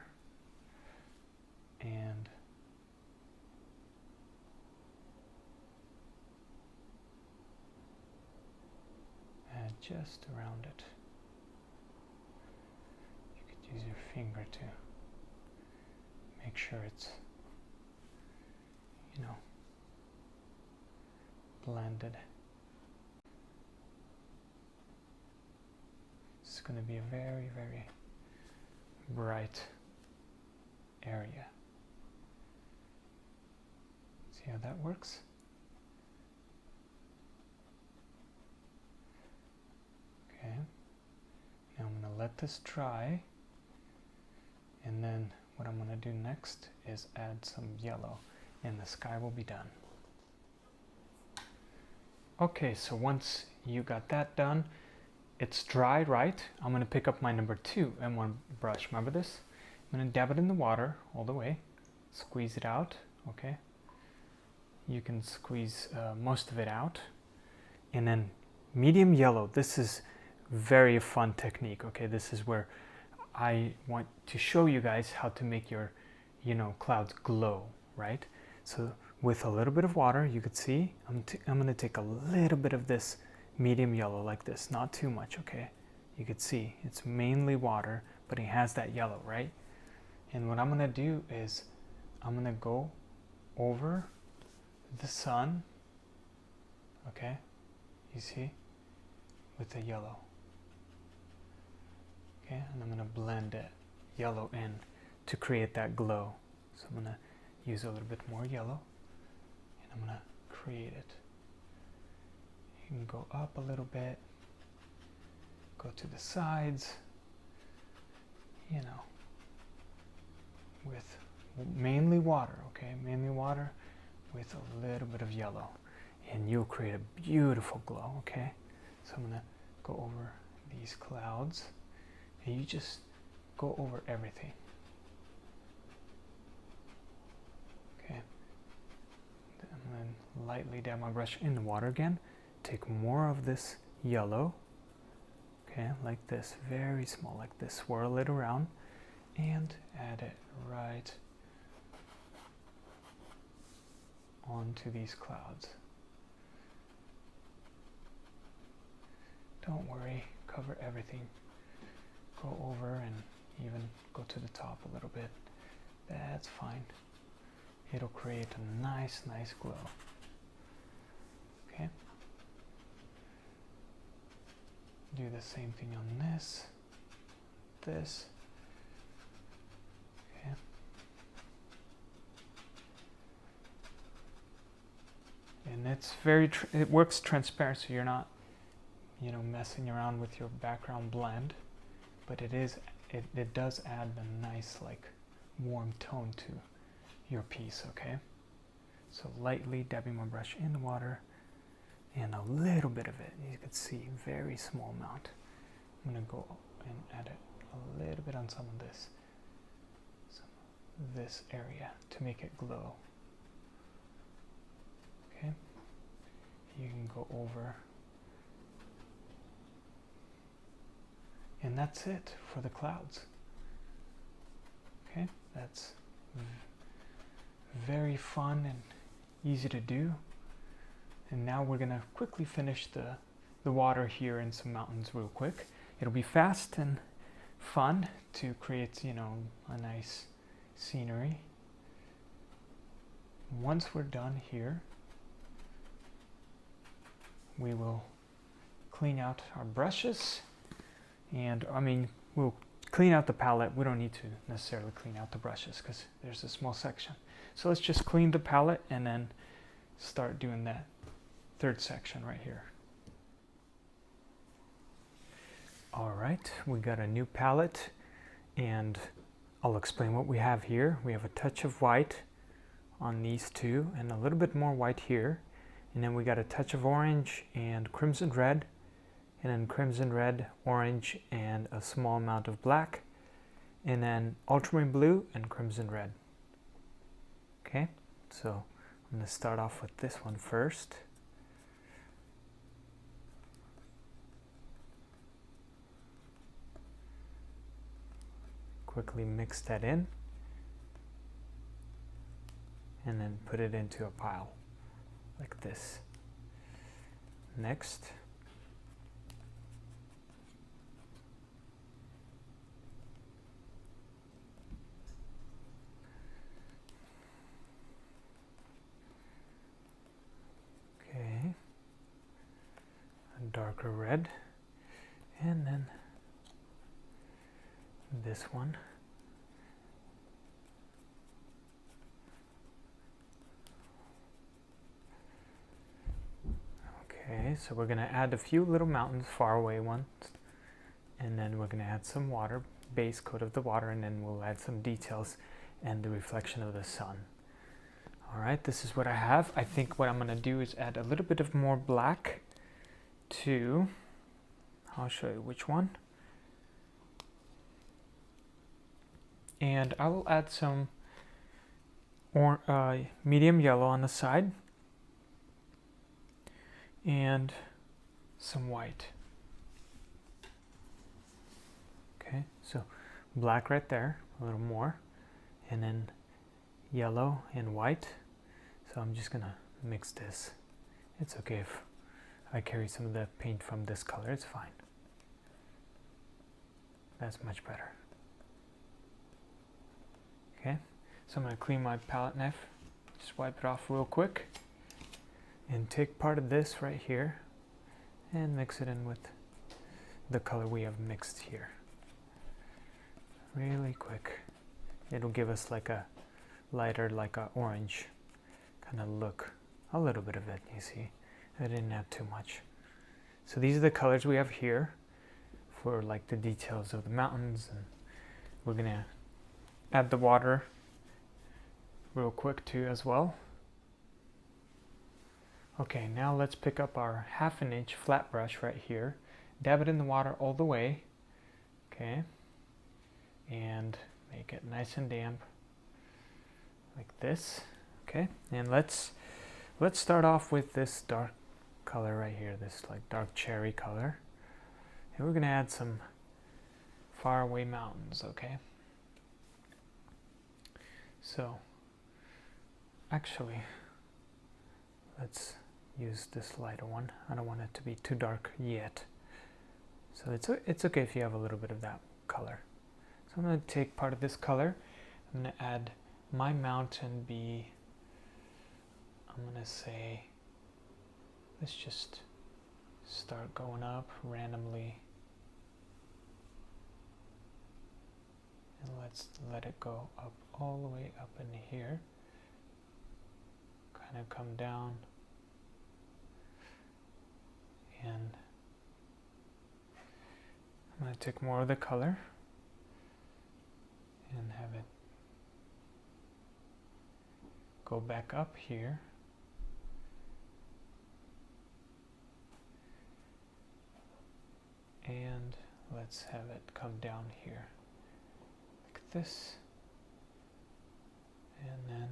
And add just around it. You could use your finger to make sure it's, you know, blended. It's going to be a very, very bright area. See how that works? Okay. Now I'm going to let this dry, and then what I'm going to do next is add some yellow, and the sky will be done. Okay, so once you got that done, it's dry, right? I'm going to pick up my number 2 M1 brush. Remember this? I'm going to dab it in the water all the way. Squeeze it out, okay? You can squeeze most of it out. And then medium yellow. This is very fun technique, okay? This is where I want to show you guys how to make your, you know, clouds glow, right? So with a little bit of water, you could see, I'm going to take a little bit of this medium yellow like this, not too much, okay? You could see it's mainly water, but it has that yellow, right? And what I'm gonna do is I'm gonna go over the sun, okay? You see? With the yellow. Okay, and I'm gonna blend it yellow in to create that glow. So I'm gonna use a little bit more yellow and I'm gonna create it. You can go up a little bit, go to the sides, you know, with mainly water, okay? Mainly water with a little bit of yellow. And you'll create a beautiful glow, okay? So I'm gonna go over these clouds and you just go over everything. Okay. And then lightly dab my brush in the water again. Take more of this yellow, okay, like this, very small, like this. Swirl it around and add it right onto these clouds. Don't worry, cover everything. Go over and even go to the top a little bit. That's fine. It'll create a nice glow. Okay. Do the same thing on this. Okay. And it's it works transparent, so you're not, you know, messing around with your background blend, but it does add a nice, like, warm tone to your piece, okay? So lightly dabbing my brush in the water and a little bit of it. You can see, very small amount. I'm gonna go and add it a little bit on some of this area to make it glow. Okay? You can go over. And that's it for the clouds. Okay? That's very fun and easy to do. And now we're gonna quickly finish the water here and some mountains real quick. It'll be fast and fun to create, you know, a nice scenery. Once we're done here, we will clean out our brushes, and I mean, we'll clean out the palette. We don't need to necessarily clean out the brushes because there's a small section. So let's just clean the palette and then start doing that third section right here. All right, we got a new palette and I'll explain what we have here. We have a touch of white on these two and a little bit more white here. And then we got a touch of orange and crimson red, and then crimson red, orange, and a small amount of black, and then ultramarine blue and crimson red. Okay, so I'm going to start off with this one first. Quickly mix that in, and then put it into a pile like this. Next, okay, a darker red, and then this one. Okay, so we're going to add a few little mountains, far away ones, and then we're going to add some water, base coat of the water, and then we'll add some details and the reflection of the sun. All right, this is what I have. I think what I'm going to do is add a little bit of more black to, I'll show you which one. And I will add some medium yellow on the side and some white. Okay, so black right there, a little more, and then yellow and white. So I'm just gonna mix this. It's okay if I carry some of the paint from this color, it's fine. That's much better. Okay, so I'm going to clean my palette knife, just wipe it off real quick, and take part of this right here and mix it in with the color we have mixed here. Really quick. It'll give us like a lighter, like a orange kind of look. A little bit of it, you see. I didn't add too much. So these are the colors we have here for like the details of the mountains, and we're gonna add the water real quick too as well. Okay, now let's pick up our 1/2 inch flat brush right here, dab it in the water all the way, okay, and make it nice and damp like this. Okay, and let's start off with this dark color right here, this like dark cherry color, and we're gonna add some faraway mountains. Okay, so actually let's use this lighter one. I don't want it to be too dark yet, so it's okay if you have a little bit of that color. So I'm going to take part of this color. I'm going to add my mountain be, I'm going to say, let's just start going up randomly, and let's let it go up all the way up in here, kind of come down, and I'm going to take more of the color and have it go back up here, and let's have it come down here like this, and then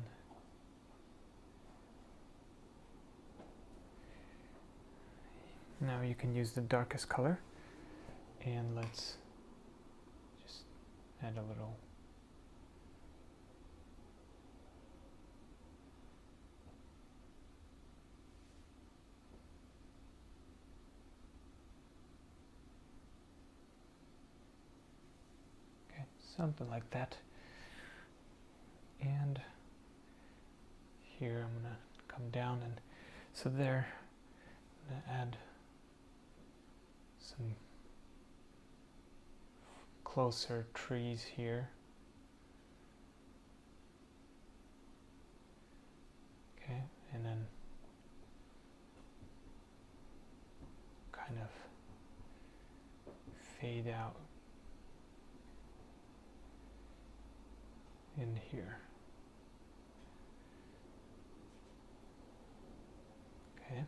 now you can use the darkest color, and let's just add a little something like that. And here I'm going to come down, and so there I'm going to add some closer trees here. Okay, and then kind of fade out in here. Okay,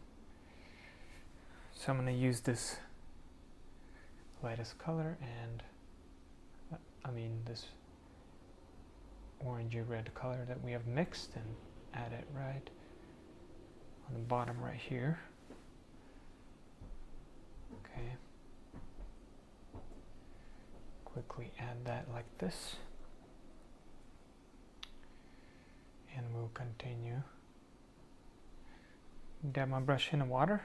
so I'm going to use this lightest color, and this orangey red color that we have mixed, and add it right on the bottom right here. Okay, quickly add that like this, and we'll continue. Dab my brush in the water.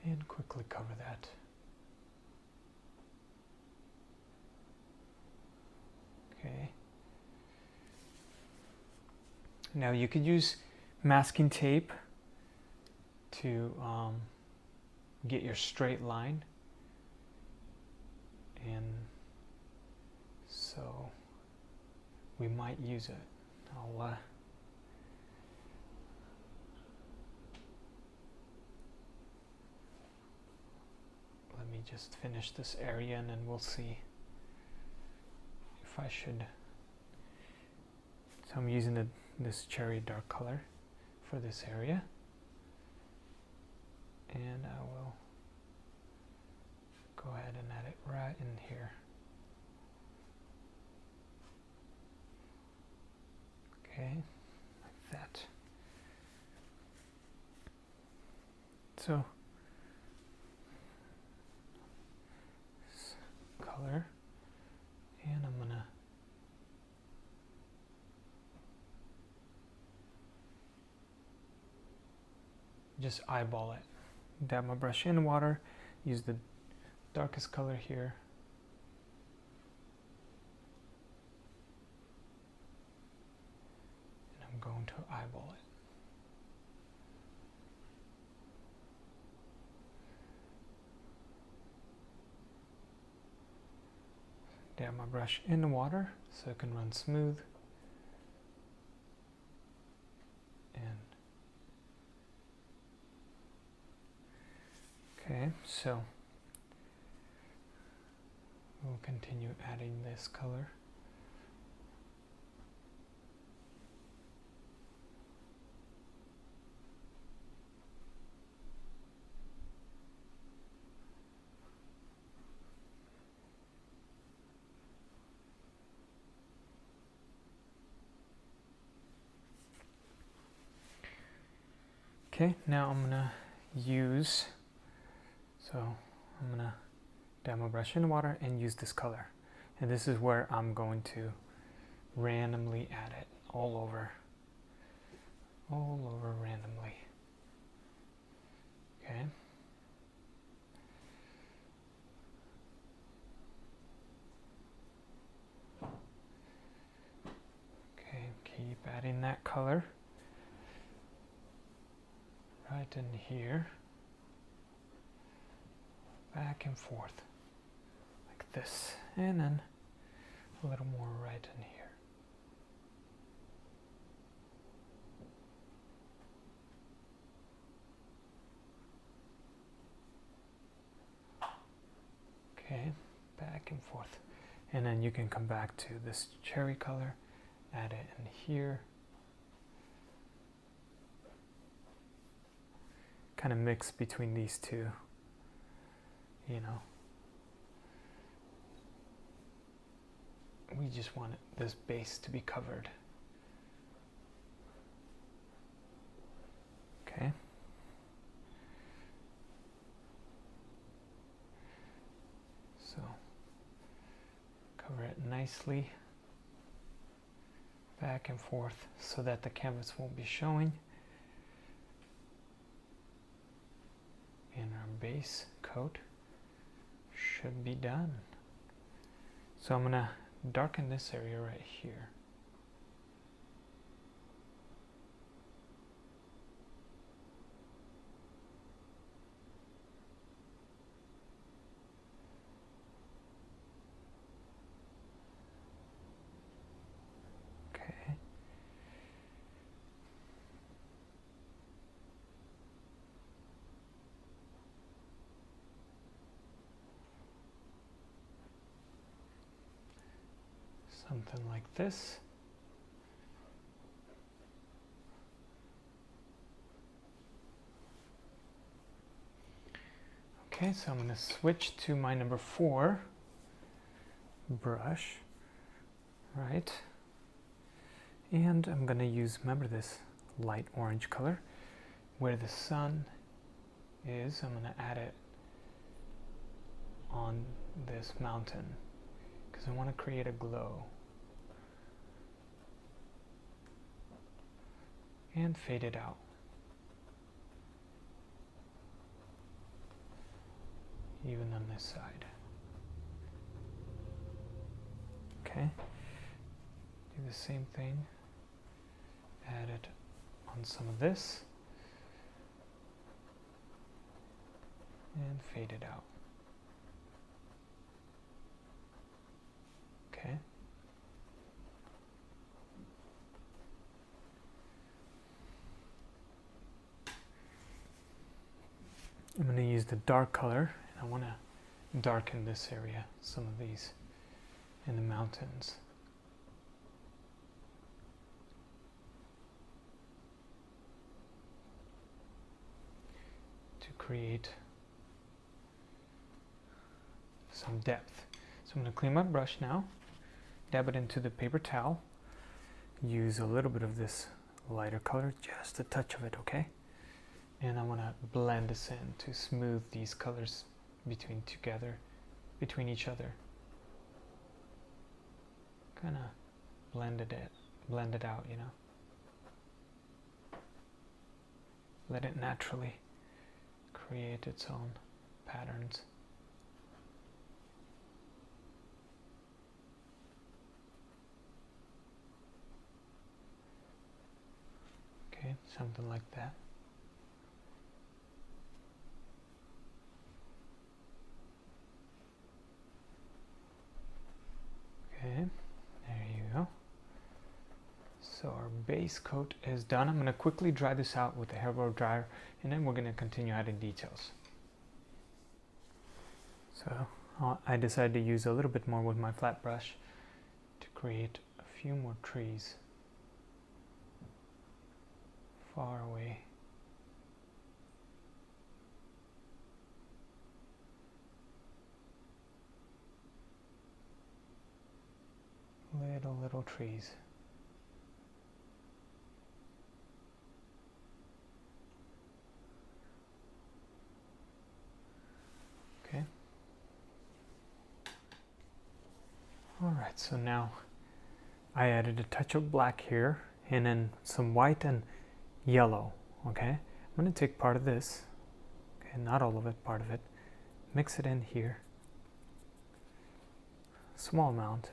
And quickly cover that. Okay. Now you could use masking tape to get your straight line. And so we might use it. Let me just finish this area, and then we'll see if I should. So I'm using this cherry dark color for this area, and I will go ahead and add it right in here. Okay, like that. So color, and I'm gonna just eyeball it. Dab my brush in water, use the darkest color here. And I'm going to eyeball it. Dab my brush in the water so it can run smooth. And okay, so we'll continue adding this color. Okay, now I'm gonna use, so I'm gonna dab my brush in the water and use this color. And this is where I'm going to randomly add it all over randomly. Okay. Okay, keep adding that color right in here, back and forth like this, and then a little more right in here. Okay, back and forth, and then you can come back to this cherry color, add it in here. Kind of mix between these two, you know. We just want this base to be covered. Okay. So cover it nicely, back and forth, so that the canvas won't be showing. And our base coat should be done. So I'm gonna darken this area right here. Okay. Something like this. Okay, so I'm going to switch to my number 4 brush, right? And I'm going to use, remember this light orange color, where the sun is. I'm going to add it on this mountain because I want to create a glow. And fade it out. Even on this side. Okay. Do the same thing. Add it on some of this. And fade it out. Okay. I'm going to use the dark color, and I want to darken this area, some of these in the mountains. To create some depth. So I'm going to clean my brush now, dab it into the paper towel, use a little bit of this lighter color, just a touch of it, okay? And I want to blend this in to smooth these colors between each other. Kind of blend it out, you know. let it naturally create its own patterns. Okay, something like that. Okay, there you go. So our base coat is done. I'm going to quickly dry this out with the hairball dryer, and then we're going to continue adding details. So I decided to use a little bit more with my flat brush to create a few more trees far away. Little trees. Okay. Alright, so now I added a touch of black here and then some white and yellow. Okay, I'm going to take part of this, okay, not all of it, part of it, mix it in here, small amount.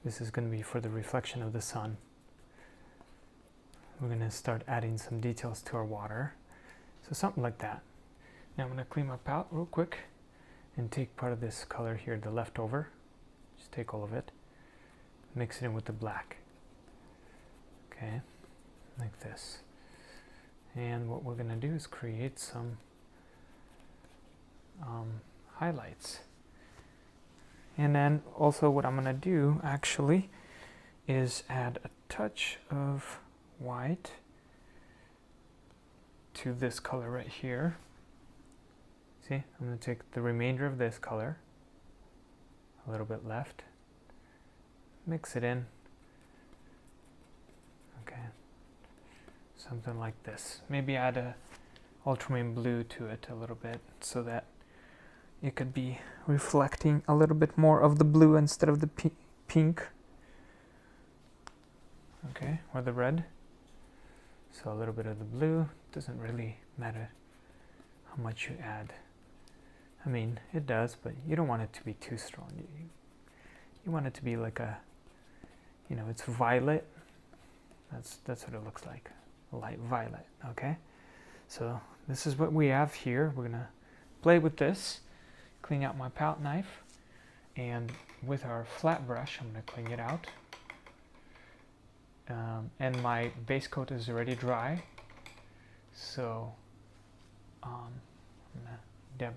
This is going to be for the reflection of the sun. We're going to start adding some details to our water, so something like that. Now I'm going to clean my palette real quick and take part of this color here, the leftover, just take all of it, mix it in with the black, okay, like this. And what we're going to do is create some highlights. And then also what I'm going to do actually is add a touch of white to this color right here. See, I'm going to take the remainder of this color, a little bit left, mix it in, okay, something like this. Maybe add a ultramarine blue to it a little bit so that it could be reflecting a little bit more of the blue instead of the pink, okay, or the red. So a little bit of the blue, doesn't really matter how much you add. I mean, it does, but you don't want it to be too strong. You want it to be like a, you know, it's violet. That's what it looks like, light violet, okay? So this is what we have here. We're gonna play with this, clean out my palette knife, and with our flat brush, I'm gonna clean it out. And my base coat is already dry, so I'm gonna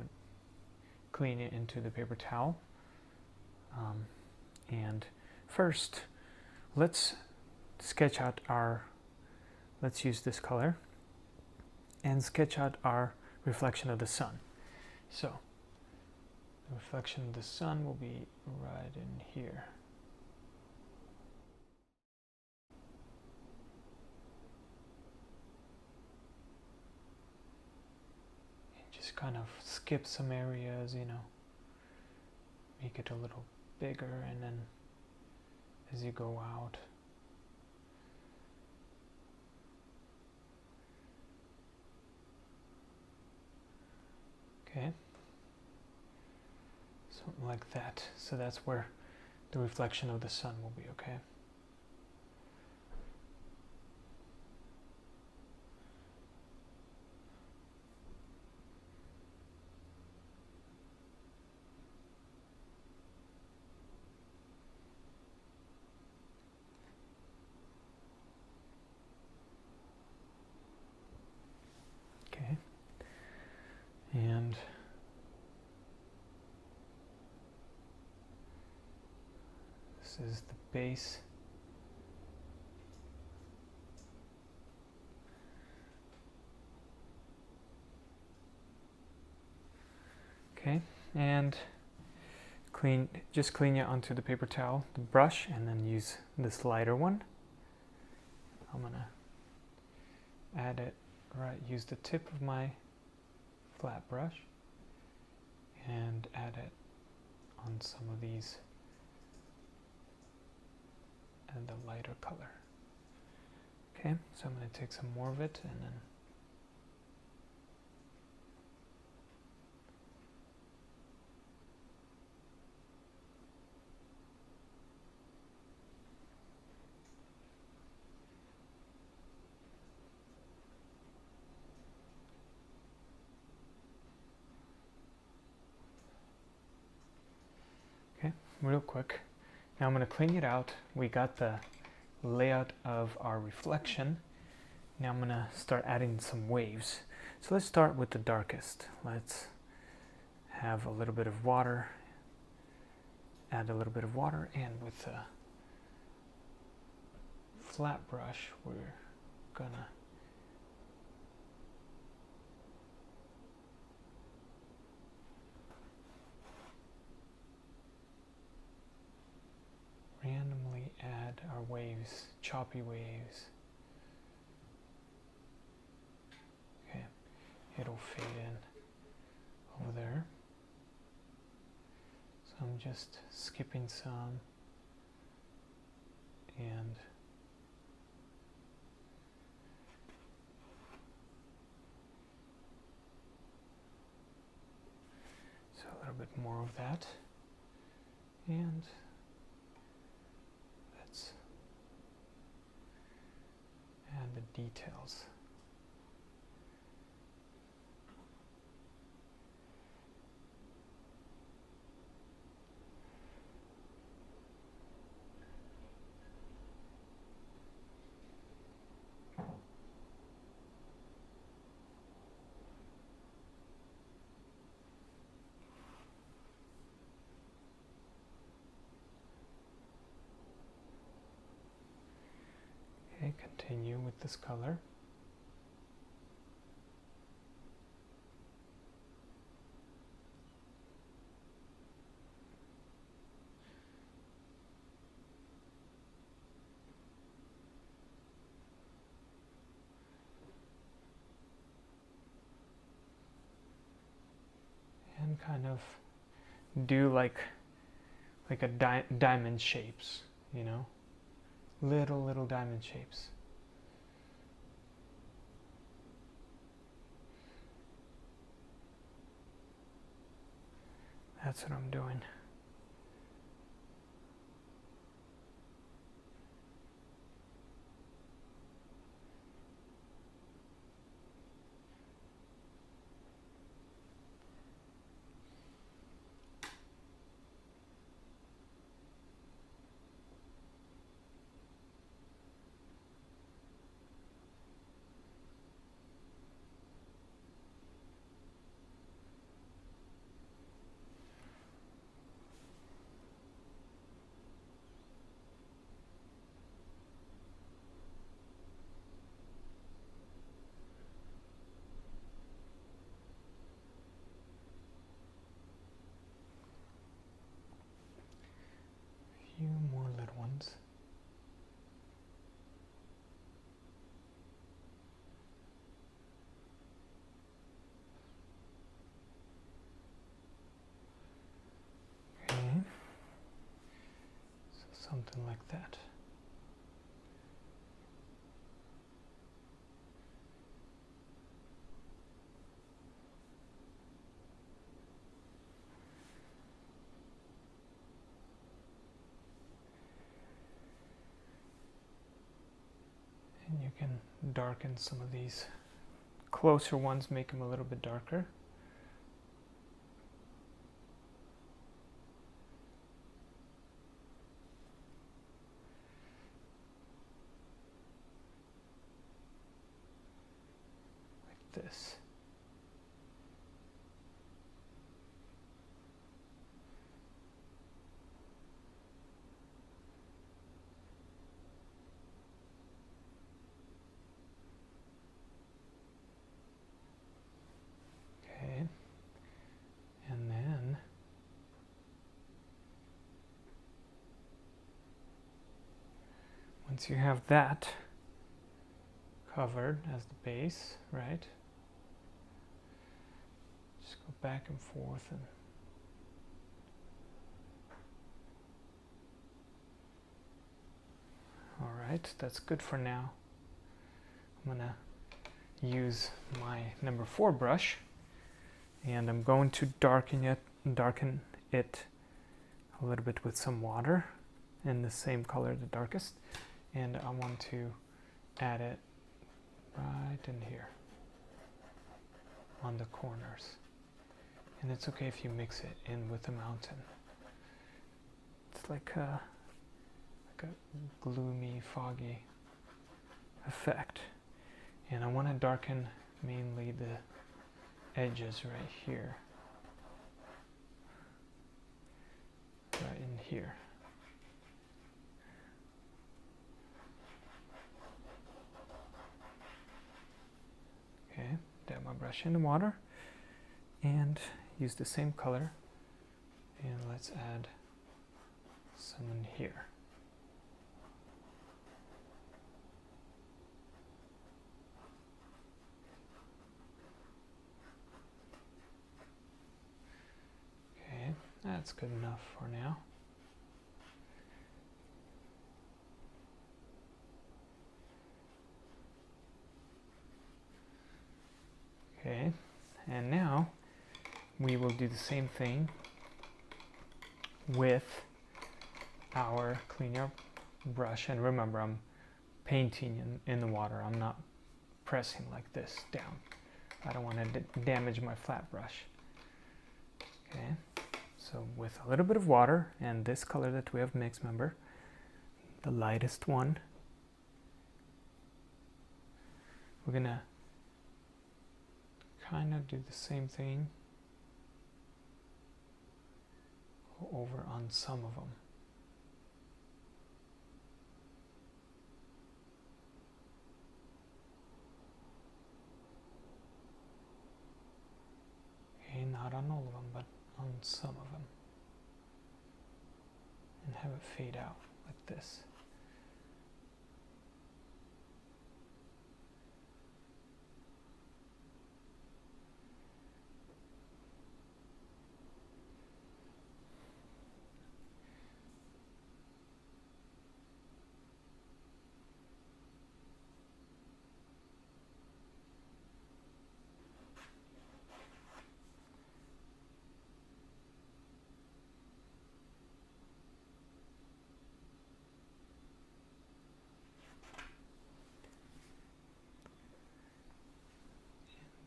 clean it into the paper towel. And first, let's sketch out our, let's use this color and sketch out our reflection of the sun. So the reflection of the sun will be right in here. Just kind of skip some areas, you know, make it a little bigger, and then as you go out, okay, something like that. So that's where the reflection of the sun will be, okay? Okay, and this is the base. Okay, and just clean it onto the paper towel, the brush, and then use this lighter one. I'm gonna add it use the tip of my flat brush and add it on some of these and the lighter color. Okay, so I'm going to take some more of it and then real quick. Now I'm going to clean it out. We got the layout of our reflection. Now I'm going to start adding some waves. So let's start with the darkest. Let's have a little bit of water. Add a little bit of water, and with a flat brush we're gonna randomly add our waves, choppy waves. Okay, it'll fade in over there. So I'm just skipping some and so a little bit more of that, and let's add the details. Okay, continue with this color. And kind of do like a diamond shapes, you know? Little diamond shapes. That's what I'm doing. Few more little ones. Okay, so something like that. And you can darken some of these closer ones, make them a little bit darker. Like this. Okay. And then once you have that covered as the base, right? Just go back and forth and all right, that's good for now. I'm gonna use my number 4 brush, and I'm going to darken it a little bit with some water in the same color, the darkest, and I want to add it right in here on the corners. And it's okay if you mix it in with the mountain. like a gloomy, foggy effect. And I want to darken mainly the edges right here, right in here. Okay, dab my brush in the water and use the same color, and let's add some in here. Okay, that's good enough for now. Okay, and now we will do the same thing with our cleaner brush. And remember, I'm painting in the water. I'm not pressing like this down. I don't want to damage my flat brush. Okay, so with a little bit of water and this color that we have mixed, remember, the lightest one, we're gonna kind of do the same thing over on some of them. Okay, not on all of them, but on some of them. And have it fade out like this.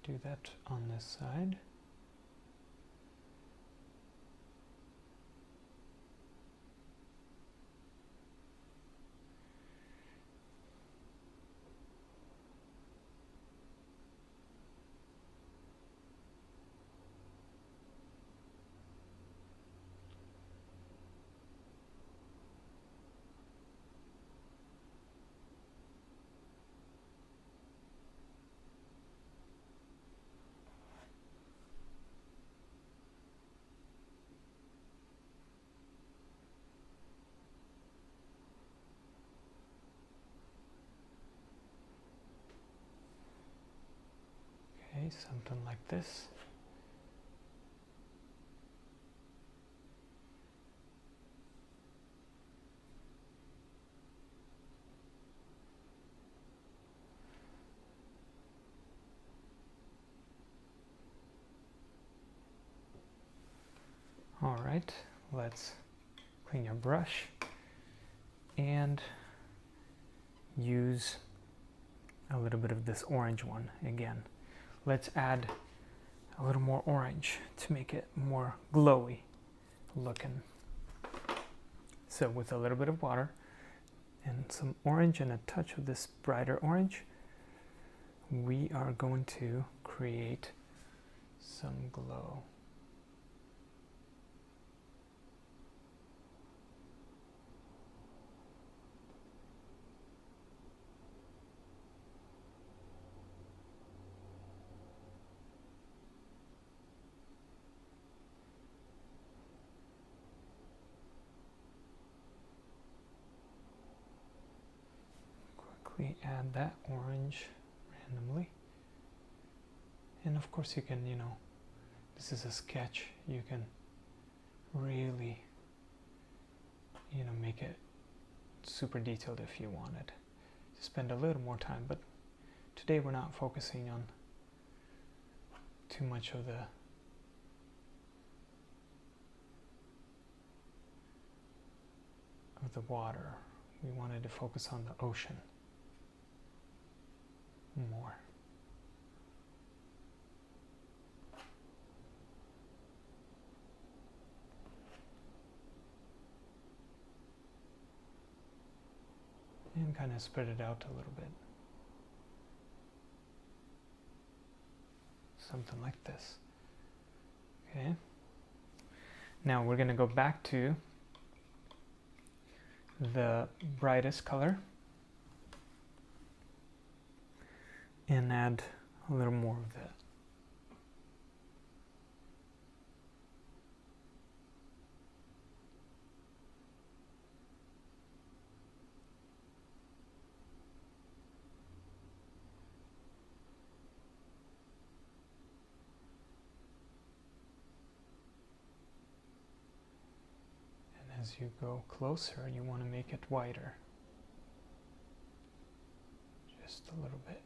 Do that on this side. Okay, something like this. All right, let's clean your brush and use a little bit of this orange one again. Let's add a little more orange to make it more glowy looking. So with a little bit of water and some orange and a touch of this brighter orange, we are going to create some glow. Quickly add that orange randomly. And of course you can, this is a sketch, you can really, make it super detailed if you wanted to spend a little more time, but today we're not focusing on too much of the water. We wanted to focus on the ocean more. and kind of spread it out a little bit. Something like this. Okay. Now we're going to go back to the brightest color and add a little more of that. As you go closer, you want to make it wider. Just a little bit.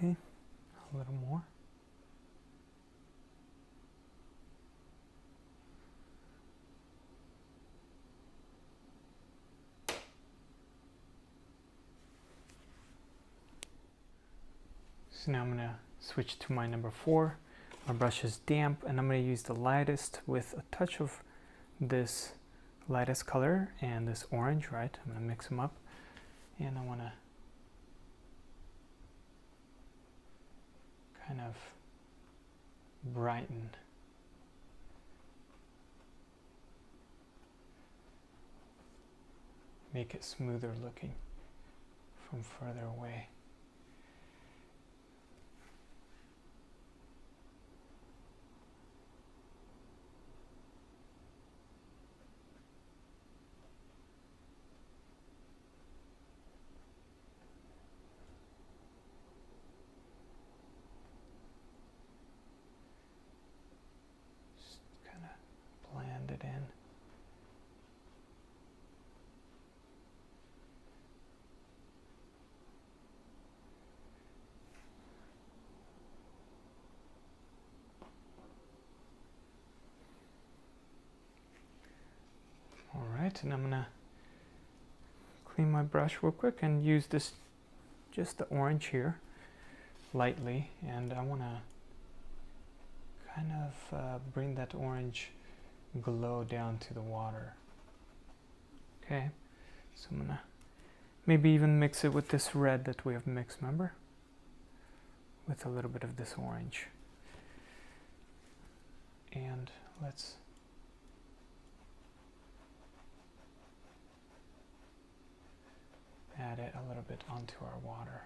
Okay, a little more. So now I'm going to switch to my number 4. My brush is damp and I'm going to use the lightest with a touch of this lightest color and this orange, right? I'm going to mix them up and I want to kind of brighten. Make it smoother looking from further away. Blend it in. All right, and I'm gonna clean my brush real quick and use this, just the orange here, lightly, and I wanna kind of bring that orange glow down to the water. Okay, so I'm gonna maybe even mix it with this red that we have mixed, remember? With a little bit of this orange. And let's add it a little bit onto our water.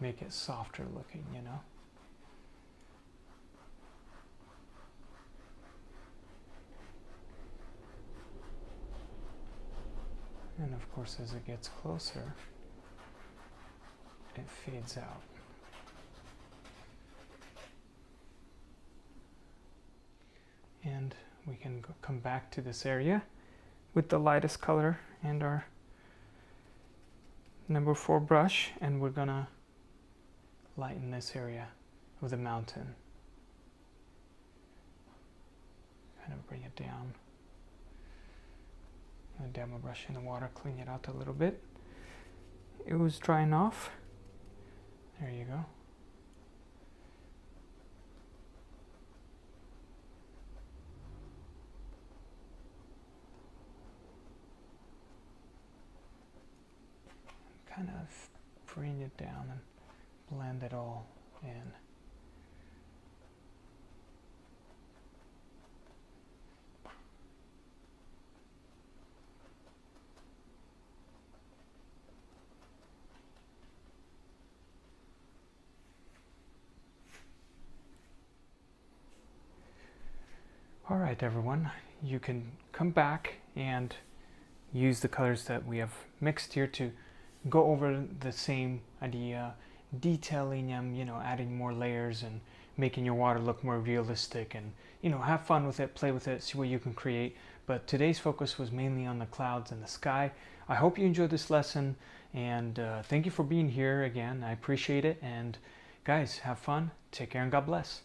Make it softer looking, you know? And of course, as it gets closer, it fades out. And we can come back to this area with the lightest color and our number 4 brush, and we're gonna lighten this area of the mountain. Kind of bring it down. I'm gonna dab my brush in the water, clean it out a little bit. It was drying off. There you go. Kind of bring it down and blend it all in. All right, everyone, you can come back and use the colors that we have mixed here to go over the same idea, detailing them, adding more layers and making your water look more realistic, and have fun with it, play with it, see what you can create. But today's focus was mainly on the clouds and the sky. I hope you enjoyed this lesson, and thank you for being here again. I appreciate it. And guys, have fun, take care, and God bless.